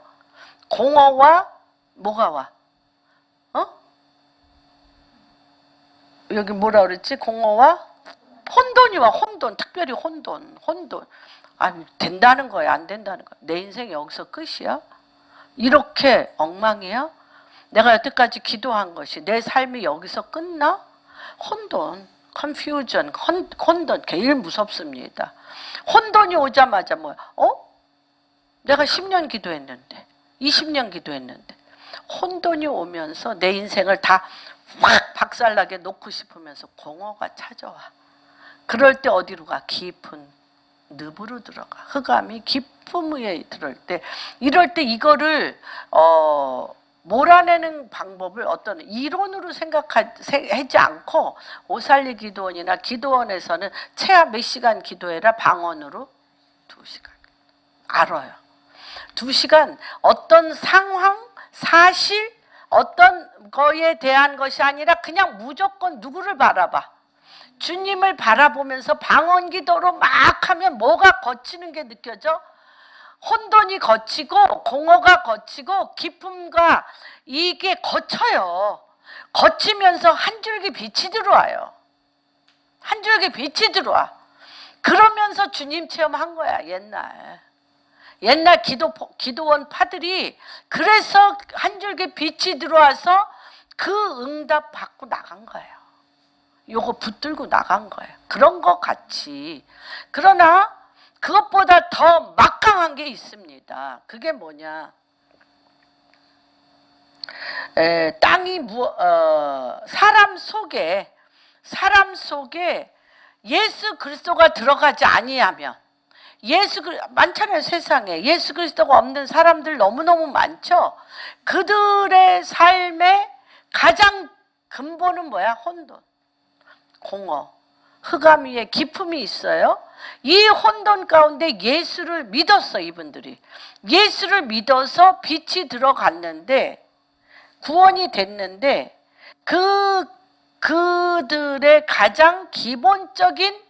공허와 뭐가 와? 여기 뭐라 그랬지? 공허와 혼돈이와 혼돈, 특별히 혼돈. 아니, 된다는 거야, 안 된다는 거야. 내 인생 여기서 끝이야? 이렇게 엉망이야? 내가 여태까지 기도한 것이 내 삶이 여기서 끝나? 혼돈, confusion, 혼돈, 제일 무섭습니다. 혼돈이 오자마자 뭐야? 내가 10년 기도했는데, 20년 기도했는데, 혼돈이 오면서 내 인생을 다 확 박살나게 놓고 싶으면서 공허가 찾아와. 그럴 때 어디로 가? 깊은 늪으로 들어가. 흑암이 깊은 위에 들을 때, 이럴 때 이거를 몰아내는 방법을 어떤 이론으로 생각하지 않고, 오살리 기도원이나 기도원에서는 최하 몇 시간 기도해라? 방언으로 2시간. 알아요. 2시간 어떤 상황, 사실, 어떤 거에 대한 것이 아니라 그냥 무조건 누구를 바라봐? 주님을 바라보면서 방언 기도로 막 하면 뭐가 거치는 게 느껴져? 혼돈이 거치고 공허가 거치고 기쁨과 이게 거쳐요. 거치면서 한 줄기 빛이 들어와요. 한 줄기 빛이 들어와. 그러면서 주님 체험한 거야. 옛날 기도원 파들이 그래서 한 줄기 빛이 들어와서 그 응답 받고 나간 거예요. 요거 붙들고 나간 거예요. 그런 것 같이. 그러나 그것보다 더 막강한 게 있습니다. 그게 뭐냐? 땅이 사람 속에 예수 그리스도가 들어가지 아니하면, 많잖아요. 세상에 예수 그리스도가 없는 사람들 너무너무 많죠. 그들의 삶의 가장 근본은 뭐야? 혼돈, 공허, 흑암 위에 기품이 있어요. 이 혼돈 가운데 예수를 믿었어. 이분들이 예수를 믿어서 빛이 들어갔는데, 구원이 됐는데, 그들의 가장 기본적인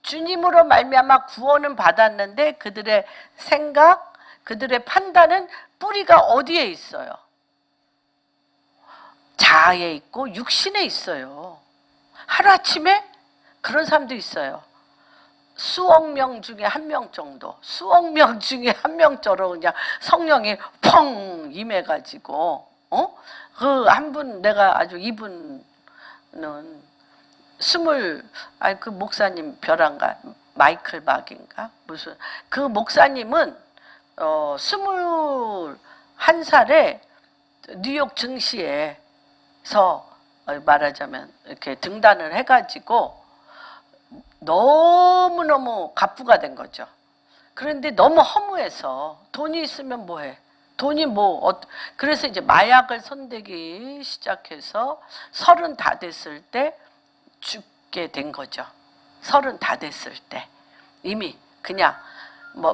주님으로 말미암아 구원은 받았는데, 그들의 생각, 그들의 판단은 뿌리가 어디에 있어요? 자아에 있고 육신에 있어요. 하루아침에 그런 사람도 있어요. 수억 명 중에 한 명 정도, 수억 명 중에 한 명처럼 그냥 성령이 펑 임해가지고, 그 한 분, 내가 아주 이분은 그 목사님 벼랑가 마이클 박인가 무슨, 그 목사님은 21살에 뉴욕 증시에서 말하자면 이렇게 등단을 해가지고 너무너무 갑부가 된 거죠. 그런데 너무 허무해서 돈이 있으면 뭐해? 돈이 그래서 이제 마약을 손대기 시작해서 30 다 됐을 때 죽게 된 거죠. 30 다 됐을 때 이미 그냥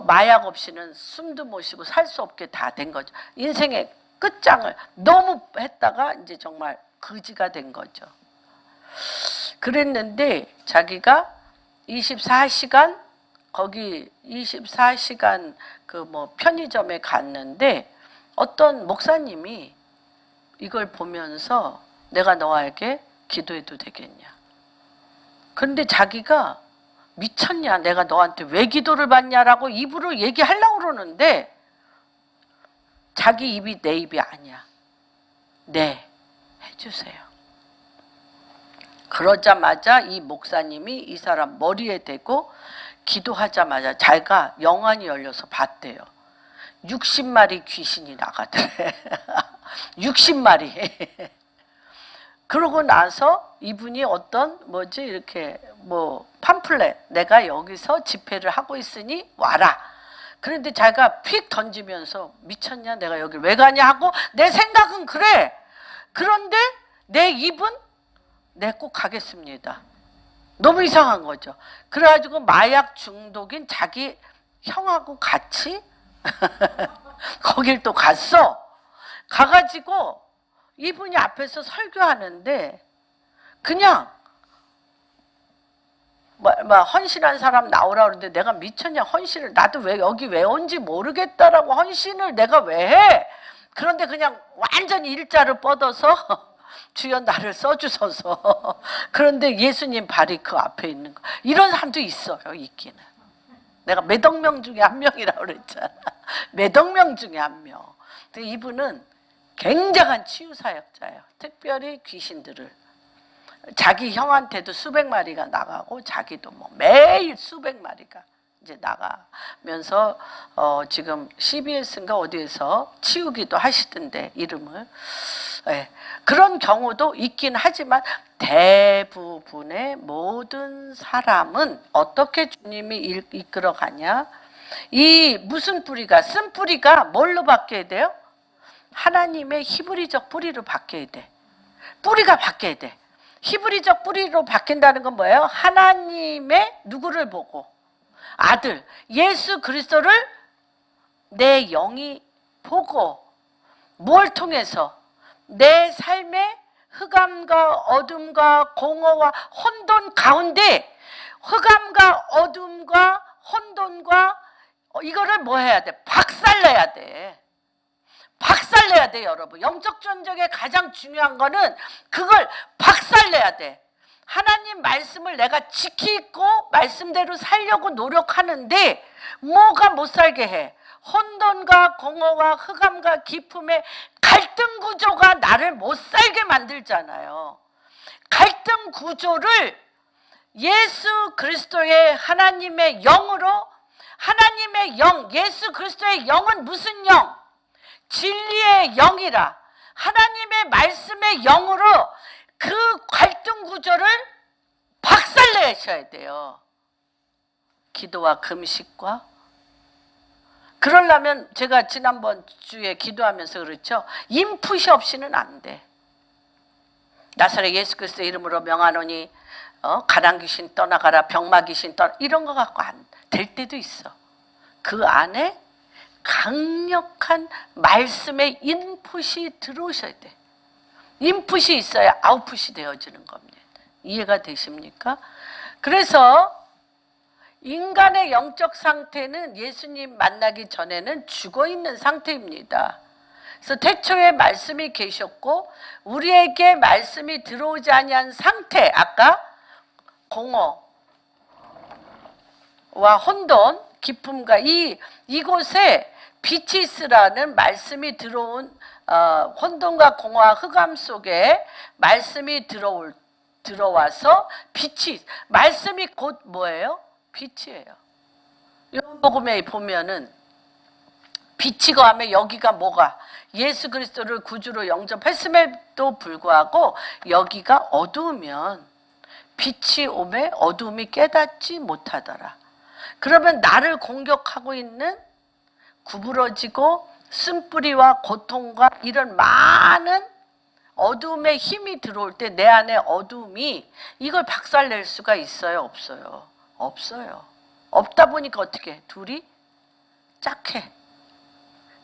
마약 없이는 숨도 못 쉬고 살 수 없게 다 된 거죠. 인생의 끝장을 너무 했다가 이제 정말 거지가 된 거죠. 그랬는데 자기가 24시간 거기 24시간 편의점에 갔는데, 어떤 목사님이 이걸 보면서 내가 너에게 기도해도 되겠냐. 그런데 자기가 미쳤냐, 내가 너한테 왜 기도를 받냐라고 입으로 얘기하려고 그러는데, 자기 입이 내 입이 아니야. 네, 해주세요. 그러자마자 이 목사님이 이 사람 머리에 대고 기도하자마자 자기가 영안이 열려서 봤대요. 60마리 귀신이 나가더래. 60마리. 그러고 나서 이분이 어떤 이렇게 팜플렛, 내가 여기서 집회를 하고 있으니 와라. 그런데 자기가 휙 던지면서 미쳤냐, 내가 여기 왜 가냐 하고, 내 생각은 그래. 그런데 내 입은 네, 꼭 가겠습니다. 너무 이상한 거죠. 그래가지고 마약 중독인 자기 형하고 같이 거길 또 갔어. 가가지고 이분이 앞에서 설교하는데 그냥 헌신한 사람 나오라 그러는데, 내가 미쳤냐, 헌신을 나도 왜 여기 왜 온지 모르겠다라고 헌신을 내가 왜 해? 그런데 그냥 완전히 일자로 뻗어서 주여 나를 써주소서. 그런데 예수님 발이 그 앞에 있는 거. 이런 사람도 있어요. 있기는. 내가 몇 억 명 중에 한 명이라고 그랬잖아. 몇 억 명 중에 한 명. 근데 이분은 굉장한 치유사역자예요. 특별히 귀신들을. 자기 형한테도 수백 마리가 나가고 자기도 뭐 매일 수백 마리가 이제 나가면서 지금 CBS인가 어디에서 치우기도 하시던데 이름을. 네. 그런 경우도 있긴 하지만 대부분의 모든 사람은 어떻게 주님이 이끌어가냐? 이 무슨 뿌리가, 쓴 뿌리가 뭘로 바뀌어야 돼요? 하나님의 히브리적 뿌리로 바뀌어야 돼. 뿌리가 바뀌어야 돼. 히브리적 뿌리로 바뀐다는 건 뭐예요? 하나님의 누구를 보고? 아들 예수 그리스도를 내 영이 보고 뭘 통해서? 내 삶의 흑암과 어둠과 공허와 혼돈 가운데 흑암과 어둠과 혼돈과 이거를 뭐 해야 돼? 박살내야 돼. 박살내야 돼, 여러분. 영적 전쟁의 가장 중요한 거는 그걸 박살내야 돼. 하나님 말씀을 내가 지키고 말씀대로 살려고 노력하는데 뭐가 못 살게 해? 혼돈과 공허와 흑암과 기품의 갈등 구조가 나를 못 살게 만들잖아요. 갈등 구조를 예수 그리스도의 하나님의 영으로, 하나님의 영, 예수 그리스도의 영은 무슨 영? 진리의 영이라. 하나님의 말씀의 영으로 그 갈등 구조를 박살내셔야 돼요. 기도와 금식과. 그러려면 제가 지난번 주에 기도하면서 그렇죠. 인풋이 없이는 안 돼. 나사렛 예수 그리스도의 이름으로 명하노니 가난 귀신 떠나가라, 병마 귀신 떠나, 이런 거 갖고 안 될 때도 있어. 그 안에 강력한 말씀의 인풋이 들어오셔야 돼. 인풋이 있어야 아웃풋이 되어지는 겁니다. 이해가 되십니까? 그래서 인간의 영적 상태는 예수님 만나기 전에는 죽어있는 상태입니다. 그래서 태초에 말씀이 계셨고 우리에게 말씀이 들어오지 아니한 상태, 아까 공허와 혼돈, 기쁨과 이곳에 빛이 있으라는 말씀이 들어온 혼돈과 공허와 흑암 속에 말씀이 들어와서 빛이, 말씀이 곧 뭐예요? 빛이에요. 요한복음에 보면은 빛이 거하면 여기가 뭐가? 예수 그리스도를 구주로 영접했음에도 불구하고 여기가 어두우면 빛이 오매 어두움이 깨닫지 못하더라. 그러면 나를 공격하고 있는 구부러지고 쓴뿌리와 고통과 이런 많은 어두움의 힘이 들어올 때 내 안에 어두움이 이걸 박살낼 수가 있어요? 없어요? 없어요. 없다 보니까 어떻게 해? 둘이 짝해.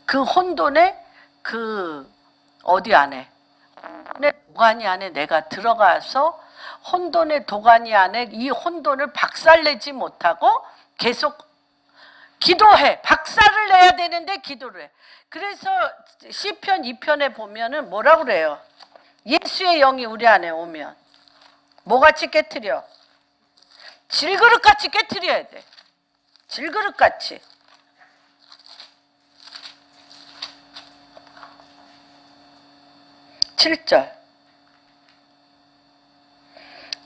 그 혼돈의 그 어디 안에, 혼돈의 도가니 안에 내가 들어가서 혼돈의 도가니 안에 이 혼돈을 박살내지 못하고 계속 기도해. 박살을 내야 되는데 기도를 해. 그래서 시편 2편에 보면은 뭐라고 그래요? 예수의 영이 우리 안에 오면 뭐같이 깨트려? 질그릇같이 깨트려야 돼. 질그릇같이. (7절)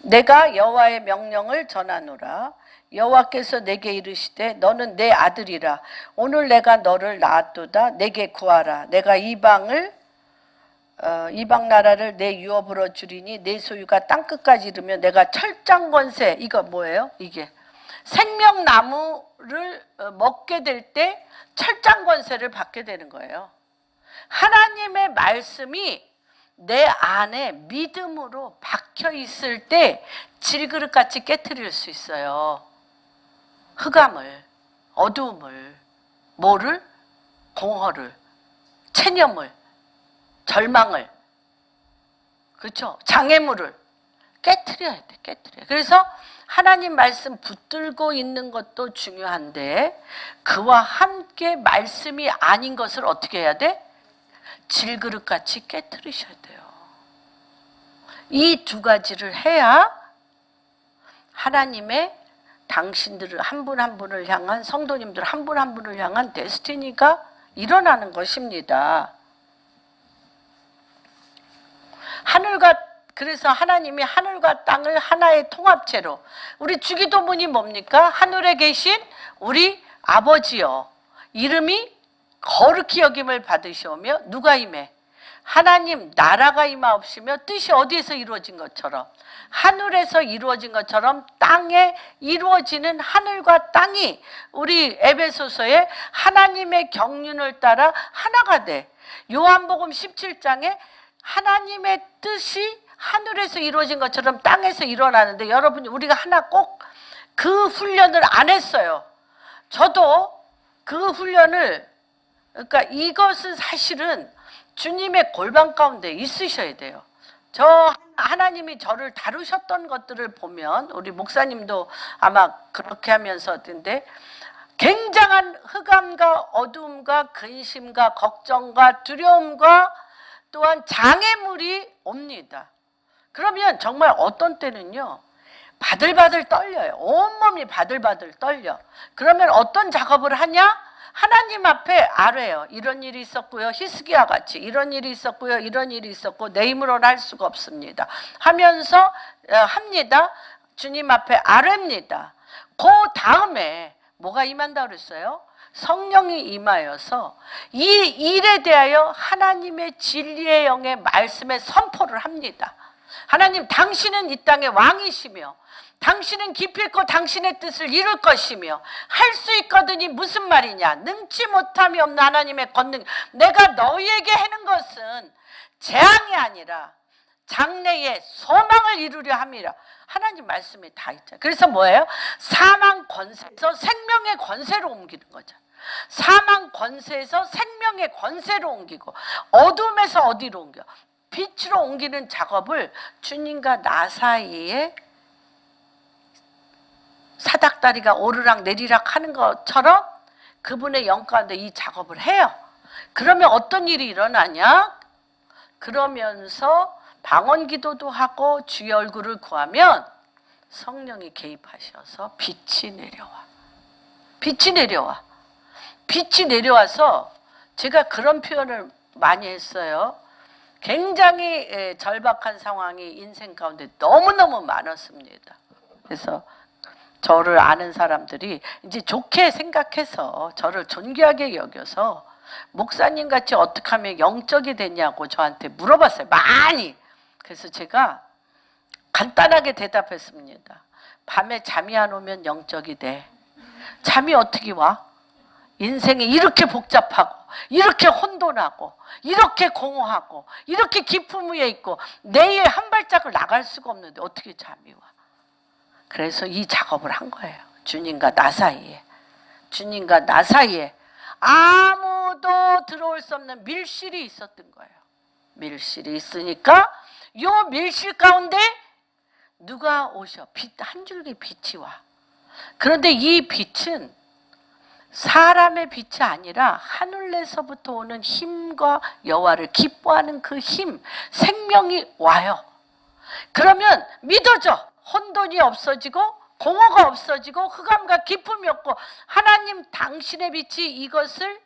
내가 여호와의 명령을 전하노라. 여호와께서 내게 이르시되 너는 내 아들이라. 오늘 내가 너를 낳았도다. 내게 구하라. 내가 이방 나라를 내 유업으로 주리니 내 소유가 땅끝까지 이르며 내가 철장 권세. 이거 뭐예요? 이게 생명나무를 먹게 될 때 철장 권세를 받게 되는 거예요. 하나님의 말씀이 내 안에 믿음으로 박혀 있을 때 질그릇같이 깨트릴 수 있어요. 흑암을, 어두움을, 뭐를? 공허를, 체념을, 절망을, 그렇죠? 장애물을 깨트려야 돼, 깨트려. 그래서 하나님 말씀 붙들고 있는 것도 중요한데 그와 함께 말씀이 아닌 것을 어떻게 해야 돼? 질그릇같이 깨트리셔야 돼요. 이 두 가지를 해야 하나님의 당신들을 한 분 한 분을 향한 성도님들 한 분 한 분을 향한 데스티니가 일어나는 것입니다. 그래서 하나님이 하늘과 땅을 하나의 통합체로, 우리 주기도문이 뭡니까? 하늘에 계신 우리 아버지여, 이름이 거룩히 여김을 받으시오며 누가 임해? 하나님 나라가 임하옵시며 뜻이 어디에서 이루어진 것처럼, 하늘에서 이루어진 것처럼 땅에 이루어지는 하늘과 땅이 우리 에베소서에 하나님의 경륜을 따라 하나가 돼. 요한복음 17장에 하나님의 뜻이 하늘에서 이루어진 것처럼 땅에서 일어나는데, 여러분 우리가 하나 꼭 그 훈련을 안 했어요. 저도 그 훈련을, 그러니까 이것은 사실은 주님의 골방 가운데 있으셔야 돼요. 저 하나님이 저를 다루셨던 것들을 보면, 우리 목사님도 아마 그렇게 하면서 했는데, 굉장한 흑암과 어두움과 근심과 걱정과 두려움과 또한 장애물이 옵니다. 그러면 정말 어떤 때는요, 바들바들 떨려요. 온몸이 바들바들 떨려. 그러면 어떤 작업을 하냐? 하나님 앞에 아뢰요. 이런 일이 있었고요. 히스기야 같이 이런 일이 있었고요. 이런 일이 있었고 내 힘으로는 할 수가 없습니다. 하면서 합니다. 주님 앞에 아뢰입니다. 그 다음에 뭐가 임한다고 그랬어요? 성령이 임하여서 이 일에 대하여 하나님의 진리의 영의 말씀에 선포를 합니다. 하나님, 당신은 이 땅의 왕이시며 당신은 기필코 당신의 뜻을 이룰 것이며 할 수 있거든이 무슨 말이냐? 능치 못함이 없는 하나님의 권능. 내가 너희에게 하는 것은 재앙이 아니라 장래의 소망을 이루려 함이라. 하나님 말씀이 다 있잖아요. 그래서 뭐예요? 사망 권세에서 생명의 권세로 옮기는 거죠. 사망 권세에서 생명의 권세로 옮기고, 어둠에서 어디로 옮겨? 빛으로 옮기는 작업을 주님과 나 사이에 사닥다리가 오르락 내리락 하는 것처럼 그분의 영 가운데 이 작업을 해요. 그러면 어떤 일이 일어나냐? 그러면서 방언 기도도 하고 주의 얼굴을 구하면 성령이 개입하셔서 빛이 내려와. 빛이 내려와. 빛이 내려와서, 제가 그런 표현을 많이 했어요. 굉장히 절박한 상황이 인생 가운데 너무너무 많았습니다. 그래서 저를 아는 사람들이 이제 좋게 생각해서 저를 존귀하게 여겨서 목사님 같이 어떻게 하면 영적이 되냐고 저한테 물어봤어요. 많이. 그래서 제가 간단하게 대답했습니다. 밤에 잠이 안 오면 영적이 돼. 잠이 어떻게 와? 인생이 이렇게 복잡하고 이렇게 혼돈하고 이렇게 공허하고 이렇게 깊음 위에 있고 내일 한 발짝을 나갈 수가 없는데 어떻게 잠이 와? 그래서 이 작업을 한 거예요. 주님과 나 사이에. 주님과 나 사이에 아무도 들어올 수 없는 밀실이 있었던 거예요. 밀실이 있으니까 요 밀실 가운데 누가 오셔? 빛, 한 줄기 빛이 와. 그런데 이 빛은 사람의 빛이 아니라 하늘에서부터 오는 힘과 여호와를 기뻐하는 그 힘, 생명이 와요. 그러면 믿어져. 혼돈이 없어지고 공허가 없어지고 흑암과 기쁨이 없고, 하나님 당신의 빛이 이것을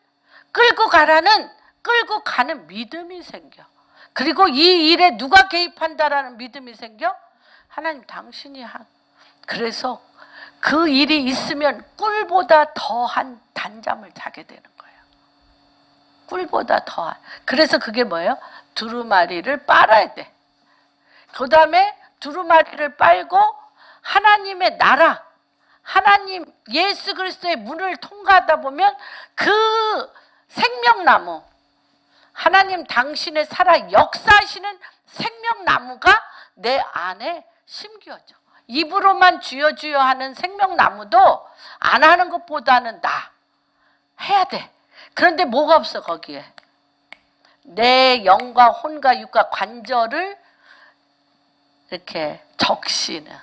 끌고 가는 믿음이 생겨. 그리고 이 일에 누가 개입한다라는 믿음이 생겨? 하나님 당신이 그래서 그 일이 있으면 꿀보다 더한 단잠을 자게 되는 거예요. 꿀보다 더한. 그래서 그게 뭐예요? 두루마리를 빨아야 돼. 그 다음에 두루마리를 빨고 하나님의 나라, 하나님 예수 그리스도의 문을 통과하다 보면 그 생명나무, 하나님 당신의 살아 역사하시는 생명나무가 내 안에 심겨져. 입으로만 주여 주여 하는 생명나무도 안 하는 것보다는 나. 해야 돼. 그런데 뭐가 없어 거기에? 내 영과 혼과 육과 관절을 이렇게 적시는,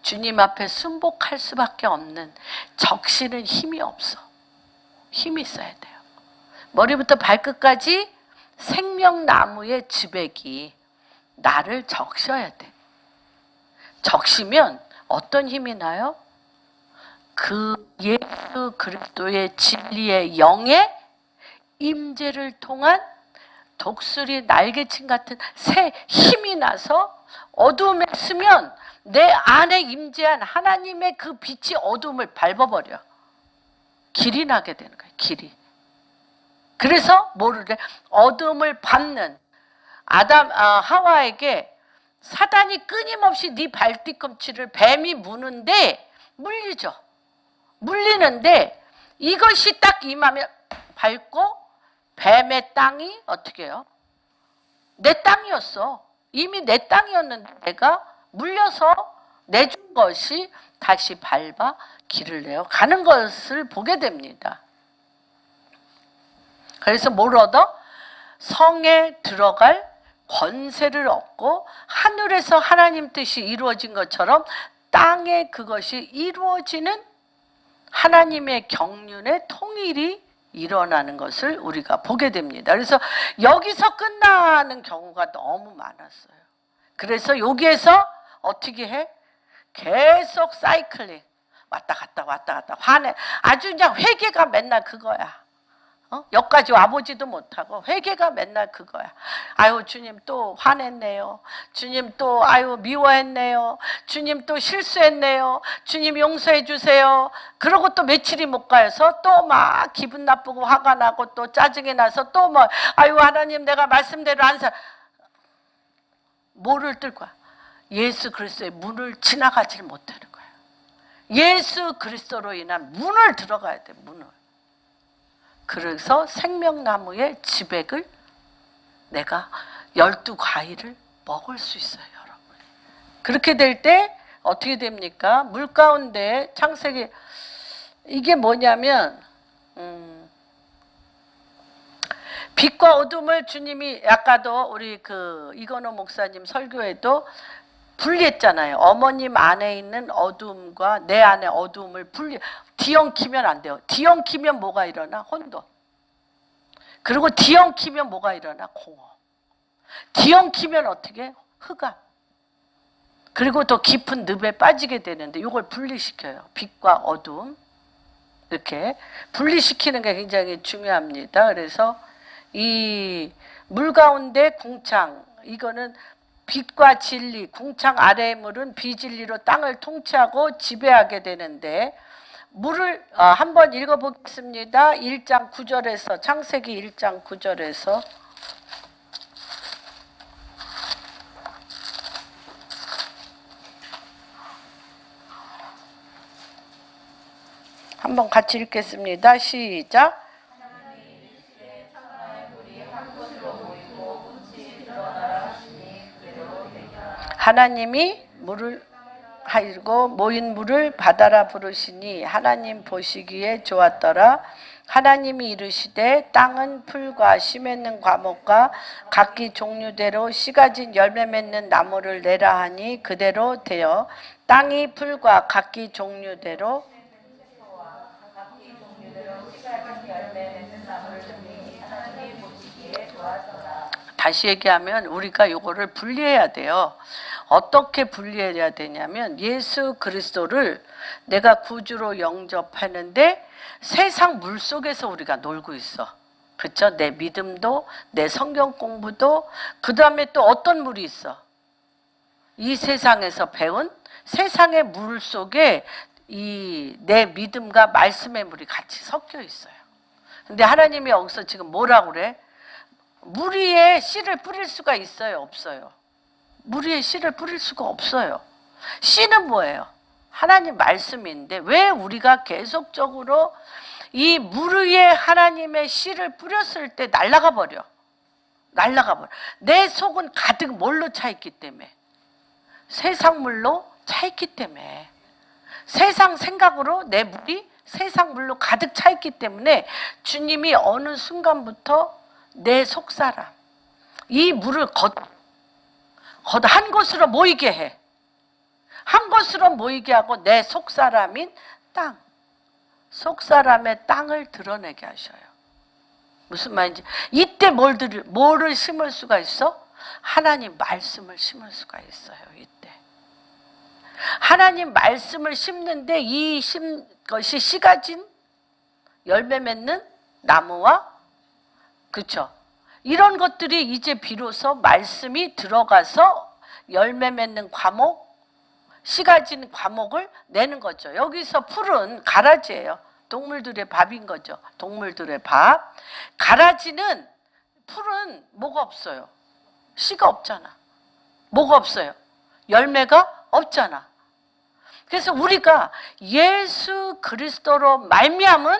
주님 앞에 순복할 수밖에 없는 적시는 힘이 없어. 힘이 있어야 돼요. 머리부터 발끝까지 생명나무의 지백이 나를 적셔야 돼. 적시면 어떤 힘이 나요? 그 예수 그리스도의 진리의 영의 임재를 통한 독수리 날개침 같은 새 힘이 나서 어두움에 쓰면 내 안에 임재한 하나님의 그 빛이 어두움을 밟아버려. 길이 나게 되는 거예요. 길이. 그래서 뭐를 어둠을 밟는 하와에게 사단이 끊임없이 네 발뒤꿈치를 뱀이 무는데 물리죠. 물리는데 이것이 딱 임하면 밟고 뱀의 땅이 어떻게 해요? 내 땅이었어. 이미 내 땅이었는데 내가 물려서 내준 것이 다시 밟아 길을 내어 가는 것을 보게 됩니다. 그래서 뭘 얻어? 성에 들어갈 권세를 얻고 하늘에서 하나님 뜻이 이루어진 것처럼 땅에 그것이 이루어지는 하나님의 경륜의 통일이 일어나는 것을 우리가 보게 됩니다. 그래서 여기서 끝나는 경우가 너무 많았어요. 그래서 여기에서 어떻게 해? 계속 사이클링. 왔다 갔다 화내. 아주 그냥 회개가 맨날 그거야. 여기까지 와보지도 못하고 회개가 맨날 그거야. 아유 주님 또 화냈네요. 주님 또 아유 미워했네요. 주님 또 실수했네요. 주님 용서해 주세요. 그러고 또 며칠이 못 가서 또 막 기분 나쁘고 화가 나고 또 짜증이 나서 또 뭐 아유 하나님 내가 말씀대로 안 살. 뭐를 뜰 거야? 예수 그리스도의 문을 지나가질 못하는 거야. 예수 그리스도로 인한 문을 들어가야 돼. 문을. 그래서 생명나무의 지백을 내가 12과일을 먹을 수 있어요, 여러분. 그렇게 될 때 어떻게 됩니까? 물 가운데 창세기 이게 뭐냐면 빛과 어둠을 주님이 아까도 우리 그 이건호 목사님 설교에도 분리했잖아요. 어머님 안에 있는 어둠과 내 안에 어둠을 뒤엉키면 안 돼요. 뒤엉키면 뭐가 일어나? 혼돈. 그리고 뒤엉키면 뭐가 일어나? 공허. 뒤엉키면 어떻게? 흑암. 그리고 더 깊은 늪에 빠지게 되는데 이걸 분리시켜요. 빛과 어둠. 이렇게 분리시키는 게 굉장히 중요합니다. 그래서 이 물 가운데 궁창, 이거는 빛과 진리, 궁창 아래의 물은 비진리로 땅을 통치하고 지배하게 되는데 물을 한번 읽어보겠습니다. 1장 9절에서 창세기 1장 9절에서 한번 같이 읽겠습니다. 시작. 하나님이 물을 하고 모인 물을 바다라 부르시니 하나님 보시기에 좋았더라. 하나님이 이르시되 땅은 풀과 씨 맺는 과목과 각기 종류대로 씨 가진 열매 맺는 나무를 내라 하니 그대로 되어 땅이 풀과 각기 종류대로 다시 얘기하면 우리가 이거를 분리해야 돼요. 어떻게 분리해야 되냐면 예수 그리스도를 내가 구주로 영접하는데 세상 물 속에서 우리가 놀고 있어. 그렇죠? 내 믿음도 내 성경 공부도 그 다음에 또 어떤 물이 있어? 이 세상에서 배운 세상의 물 속에 이 내 믿음과 말씀의 물이 같이 섞여 있어요. 근데 하나님이 여기서 지금 뭐라고 그래? 물 위에 씨를 뿌릴 수가 있어요? 없어요? 물 위에 씨를 뿌릴 수가 없어요. 씨는 뭐예요? 하나님 말씀인데 왜 우리가 계속적으로 이 물 위에 하나님의 씨를 뿌렸을 때 날아가 버려. 내 속은 가득 뭘로 차 있기 때문에. 세상 물로 차 있기 때문에. 세상 생각으로 내 물이 세상 물로 가득 차 있기 때문에 주님이 어느 순간부터 내 속사람, 이 물을 한 곳으로 모이게 해. 한 곳으로 모이게 하고 내 속사람인 땅, 속사람의 땅을 드러내게 하셔요. 무슨 말인지. 이때 뭐를 심을 수가 있어? 하나님 말씀을 심을 수가 있어요. 이때 하나님 말씀을 심는데 이 심 것이 씨가 진 열매 맺는 나무와 그렇죠. 이런 것들이 이제 비로소 말씀이 들어가서 열매 맺는 과목, 씨가 진 과목을 내는 거죠. 여기서 풀은 가라지예요. 동물들의 밥인 거죠. 동물들의 밥. 가라지는 풀은 뭐가 없어요. 씨가 없잖아. 뭐가 없어요. 열매가 없잖아. 그래서 우리가 예수 그리스도로 말미암은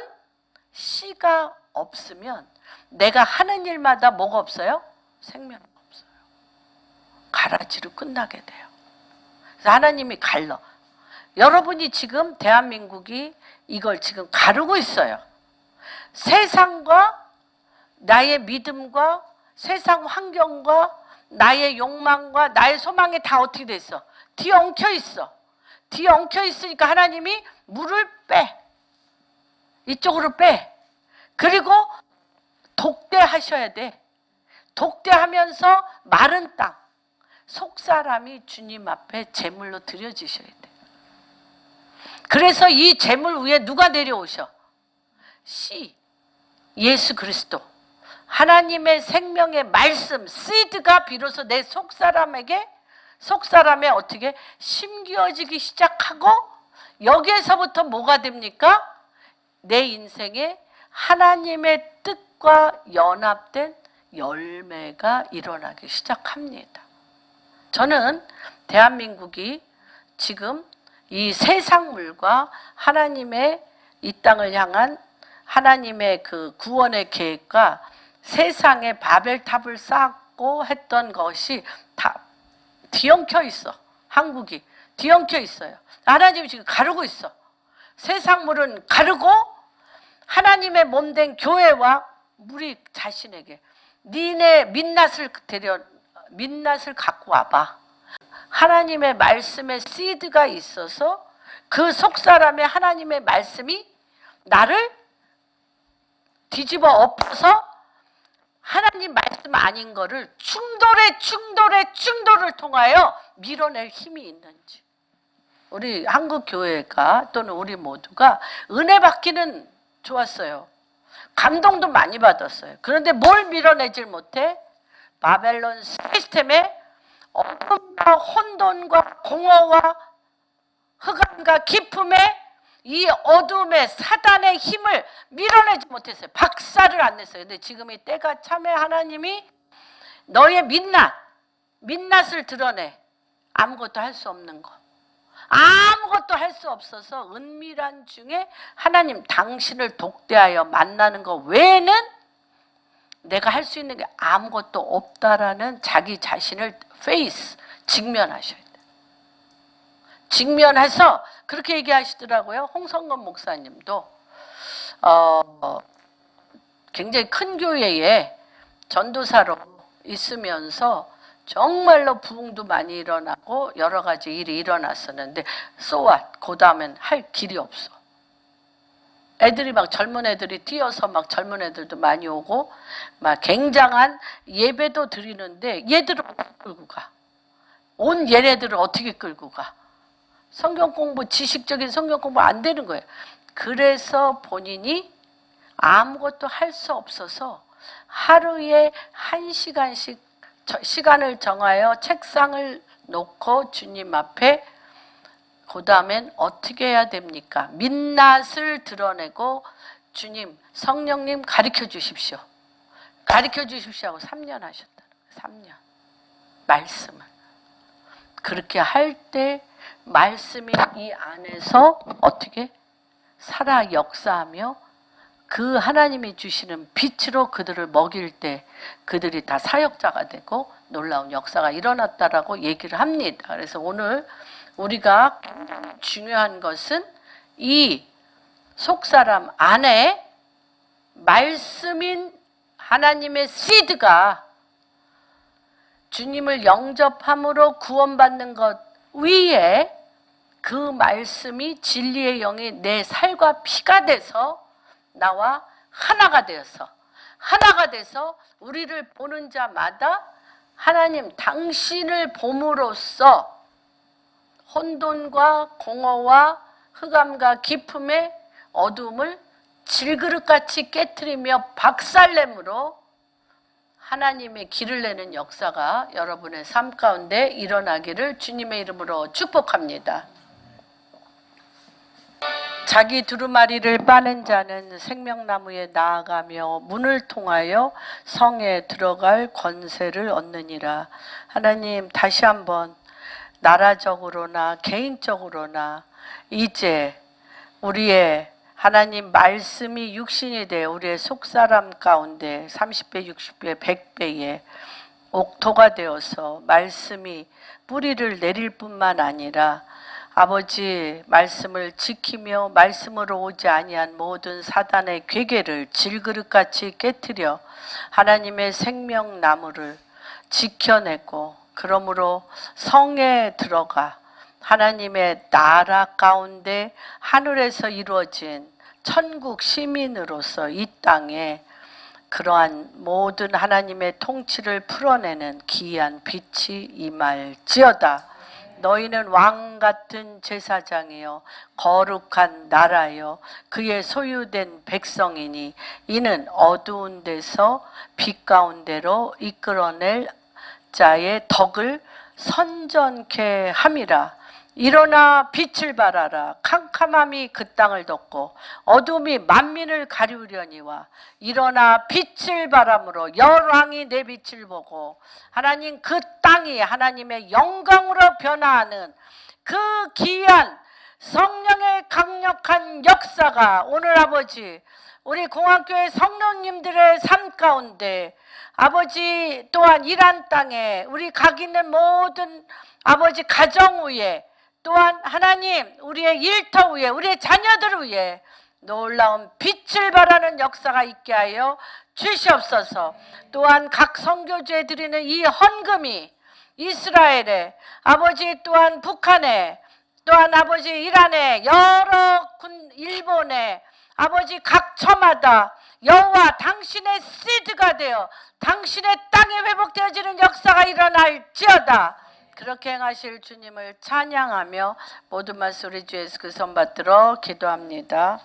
씨가 없으면 내가 하는 일마다 뭐가 없어요? 생명이 없어요. 가라지로 끝나게 돼요. 그래서 하나님이 갈러. 여러분이 지금 대한민국이 이걸 지금 가르고 있어요. 세상과 나의 믿음과 세상 환경과 나의 욕망과 나의 소망이 다 어떻게 돼 있어? 뒤엉켜 있어. 뒤엉켜 있으니까 하나님이 물을 빼. 이쪽으로 빼. 그리고 독대하셔야 돼. 독대하면서 마른 땅. 속사람이 주님 앞에 제물로 드려지셔야 돼. 그래서 이 제물 위에 누가 내려오셔? 씨, 예수 그리스도. 하나님의 생명의 말씀, 씨드가 비로소 내 속사람에 어떻게 심기어지기 시작하고 여기에서부터 뭐가 됩니까? 내 인생에 하나님의 뜻과 연합된 열매가 일어나기 시작합니다. 저는 대한민국이 지금 이 세상물과 하나님의 이 땅을 향한 하나님의 그 구원의 계획과 세상에 바벨탑을 쌓고 했던 것이 다 뒤엉켜 있어. 한국이 뒤엉켜 있어요. 하나님이 지금 가르고 있어. 세상물은 가르고 하나님의 몸된 교회와 우리 자신에게 니네 민낯을 갖고 와봐. 하나님의 말씀에 씨드가 있어서 그 속사람의 하나님의 말씀이 나를 뒤집어 엎어서 하나님 말씀 아닌 거를 충돌을 통하여 밀어낼 힘이 있는지. 우리 한국 교회가 또는 우리 모두가 은혜 받기는 좋았어요. 감동도 많이 받았어요. 그런데 뭘 밀어내질 못해? 바벨론 시스템에 어둠과 혼돈과 공허와 흑암과 기품의 이 어둠의 사단의 힘을 밀어내지 못했어요. 박살을 안 냈어요. 근데 지금 이 때가 참에 하나님이 너의 민낯을 드러내. 아무것도 할 수 없는 거. 아무것도 할 수 없어서 은밀한 중에 하나님 당신을 독대하여 만나는 것 외에는 내가 할 수 있는 게 아무것도 없다라는 자기 자신을 직면하셔야 돼요. 직면해서 그렇게 얘기하시더라고요. 홍성건 목사님도 굉장히 큰 교회에 전도사로 있으면서 정말로 부흥도 많이 일어나고 여러 가지 일이 일어났었는데 그 다음엔 할 길이 없어. 애들이 막 젊은 애들이 뛰어서 막 젊은 애들도 많이 오고 막 굉장한 예배도 드리는데 얘들을 어떻게 끌고 가? 온 얘네들을 어떻게 끌고 가? 성경 공부, 지식적인 성경 공부 안 되는 거예요. 그래서 본인이 아무것도 할 수 없어서 하루에 1시간씩 시간을 정하여 책상을 놓고 주님 앞에 그 다음엔 어떻게 해야 됩니까? 민낯을 드러내고 주님, 성령님 가르쳐 주십시오. 가르쳐 주십시오 하고 3년 하셨다. 3년. 말씀을. 그렇게 할 때 말씀이 이 안에서 어떻게 살아 역사하며 그 하나님이 주시는 빛으로 그들을 먹일 때 그들이 다 사역자가 되고 놀라운 역사가 일어났다라고 얘기를 합니다. 그래서 오늘 우리가 중요한 것은 이 속사람 안에 말씀인 하나님의 씨드가 주님을 영접함으로 구원받는 것 위에 그 말씀이 진리의 영이 내 살과 피가 돼서 나와 하나가 되어서 우리를 보는 자마다 하나님 당신을 봄으로써 혼돈과 공허와 흑암과 기품의 어둠을 질그릇같이 깨트리며 박살냄으로 하나님의 길을 내는 역사가 여러분의 삶 가운데 일어나기를 주님의 이름으로 축복합니다. 자기 두루마리를 빠는 자는 생명나무에 나아가며 문을 통하여 성에 들어갈 권세를 얻느니라. 하나님, 다시 한번 나라적으로나 개인적으로나 이제 우리의 하나님 말씀이 육신이 되어 우리의 속사람 가운데 30배, 60배, 100배의 옥토가 되어서 말씀이 뿌리를 내릴 뿐만 아니라 아버지 말씀을 지키며 말씀으로 오지 아니한 모든 사단의 괴계를 질그릇같이 깨트려 하나님의 생명나무를 지켜내고 그러므로 성에 들어가 하나님의 나라 가운데 하늘에서 이루어진 천국 시민으로서 이 땅에 그러한 모든 하나님의 통치를 풀어내는 기이한 빛이 임할지어다. 너희는 왕 같은 제사장이요 거룩한 나라요 그의 소유된 백성이니 이는 어두운 데서 빛 가운데로 이끌어낼 자의 덕을 선전케 함이라. 일어나 빛을 발하라. 캄캄함이 그 땅을 덮고 어둠이 만민을 가리우려니와 일어나 빛을 발함으로 열왕이 내 빛을 보고 하나님 그 땅이 하나님의 영광으로 변화하는 그 기이한 성령의 강력한 역사가 오늘 아버지 우리 공학교회 성도님들의 삶 가운데 아버지 또한 이란 땅에 우리 각 있는 모든 아버지 가정 위에 또한 하나님 우리의 일터 위에 우리의 자녀들 위에 놀라운 빛을 발하는 역사가 있게 하여 주시옵소서. 또한 각 선교주에 드리는 이 헌금이 이스라엘에 아버지 또한 북한에 또한 아버지 이란에 여러 일본에 아버지 각 처마다 여호와 당신의 시드가 되어 당신의 땅에 회복되어지는 역사가 일어날지어다. 그렇게 행하실 주님을 찬양하며 모든 말씀 우리 주 예수 그 손 받들어 기도합니다.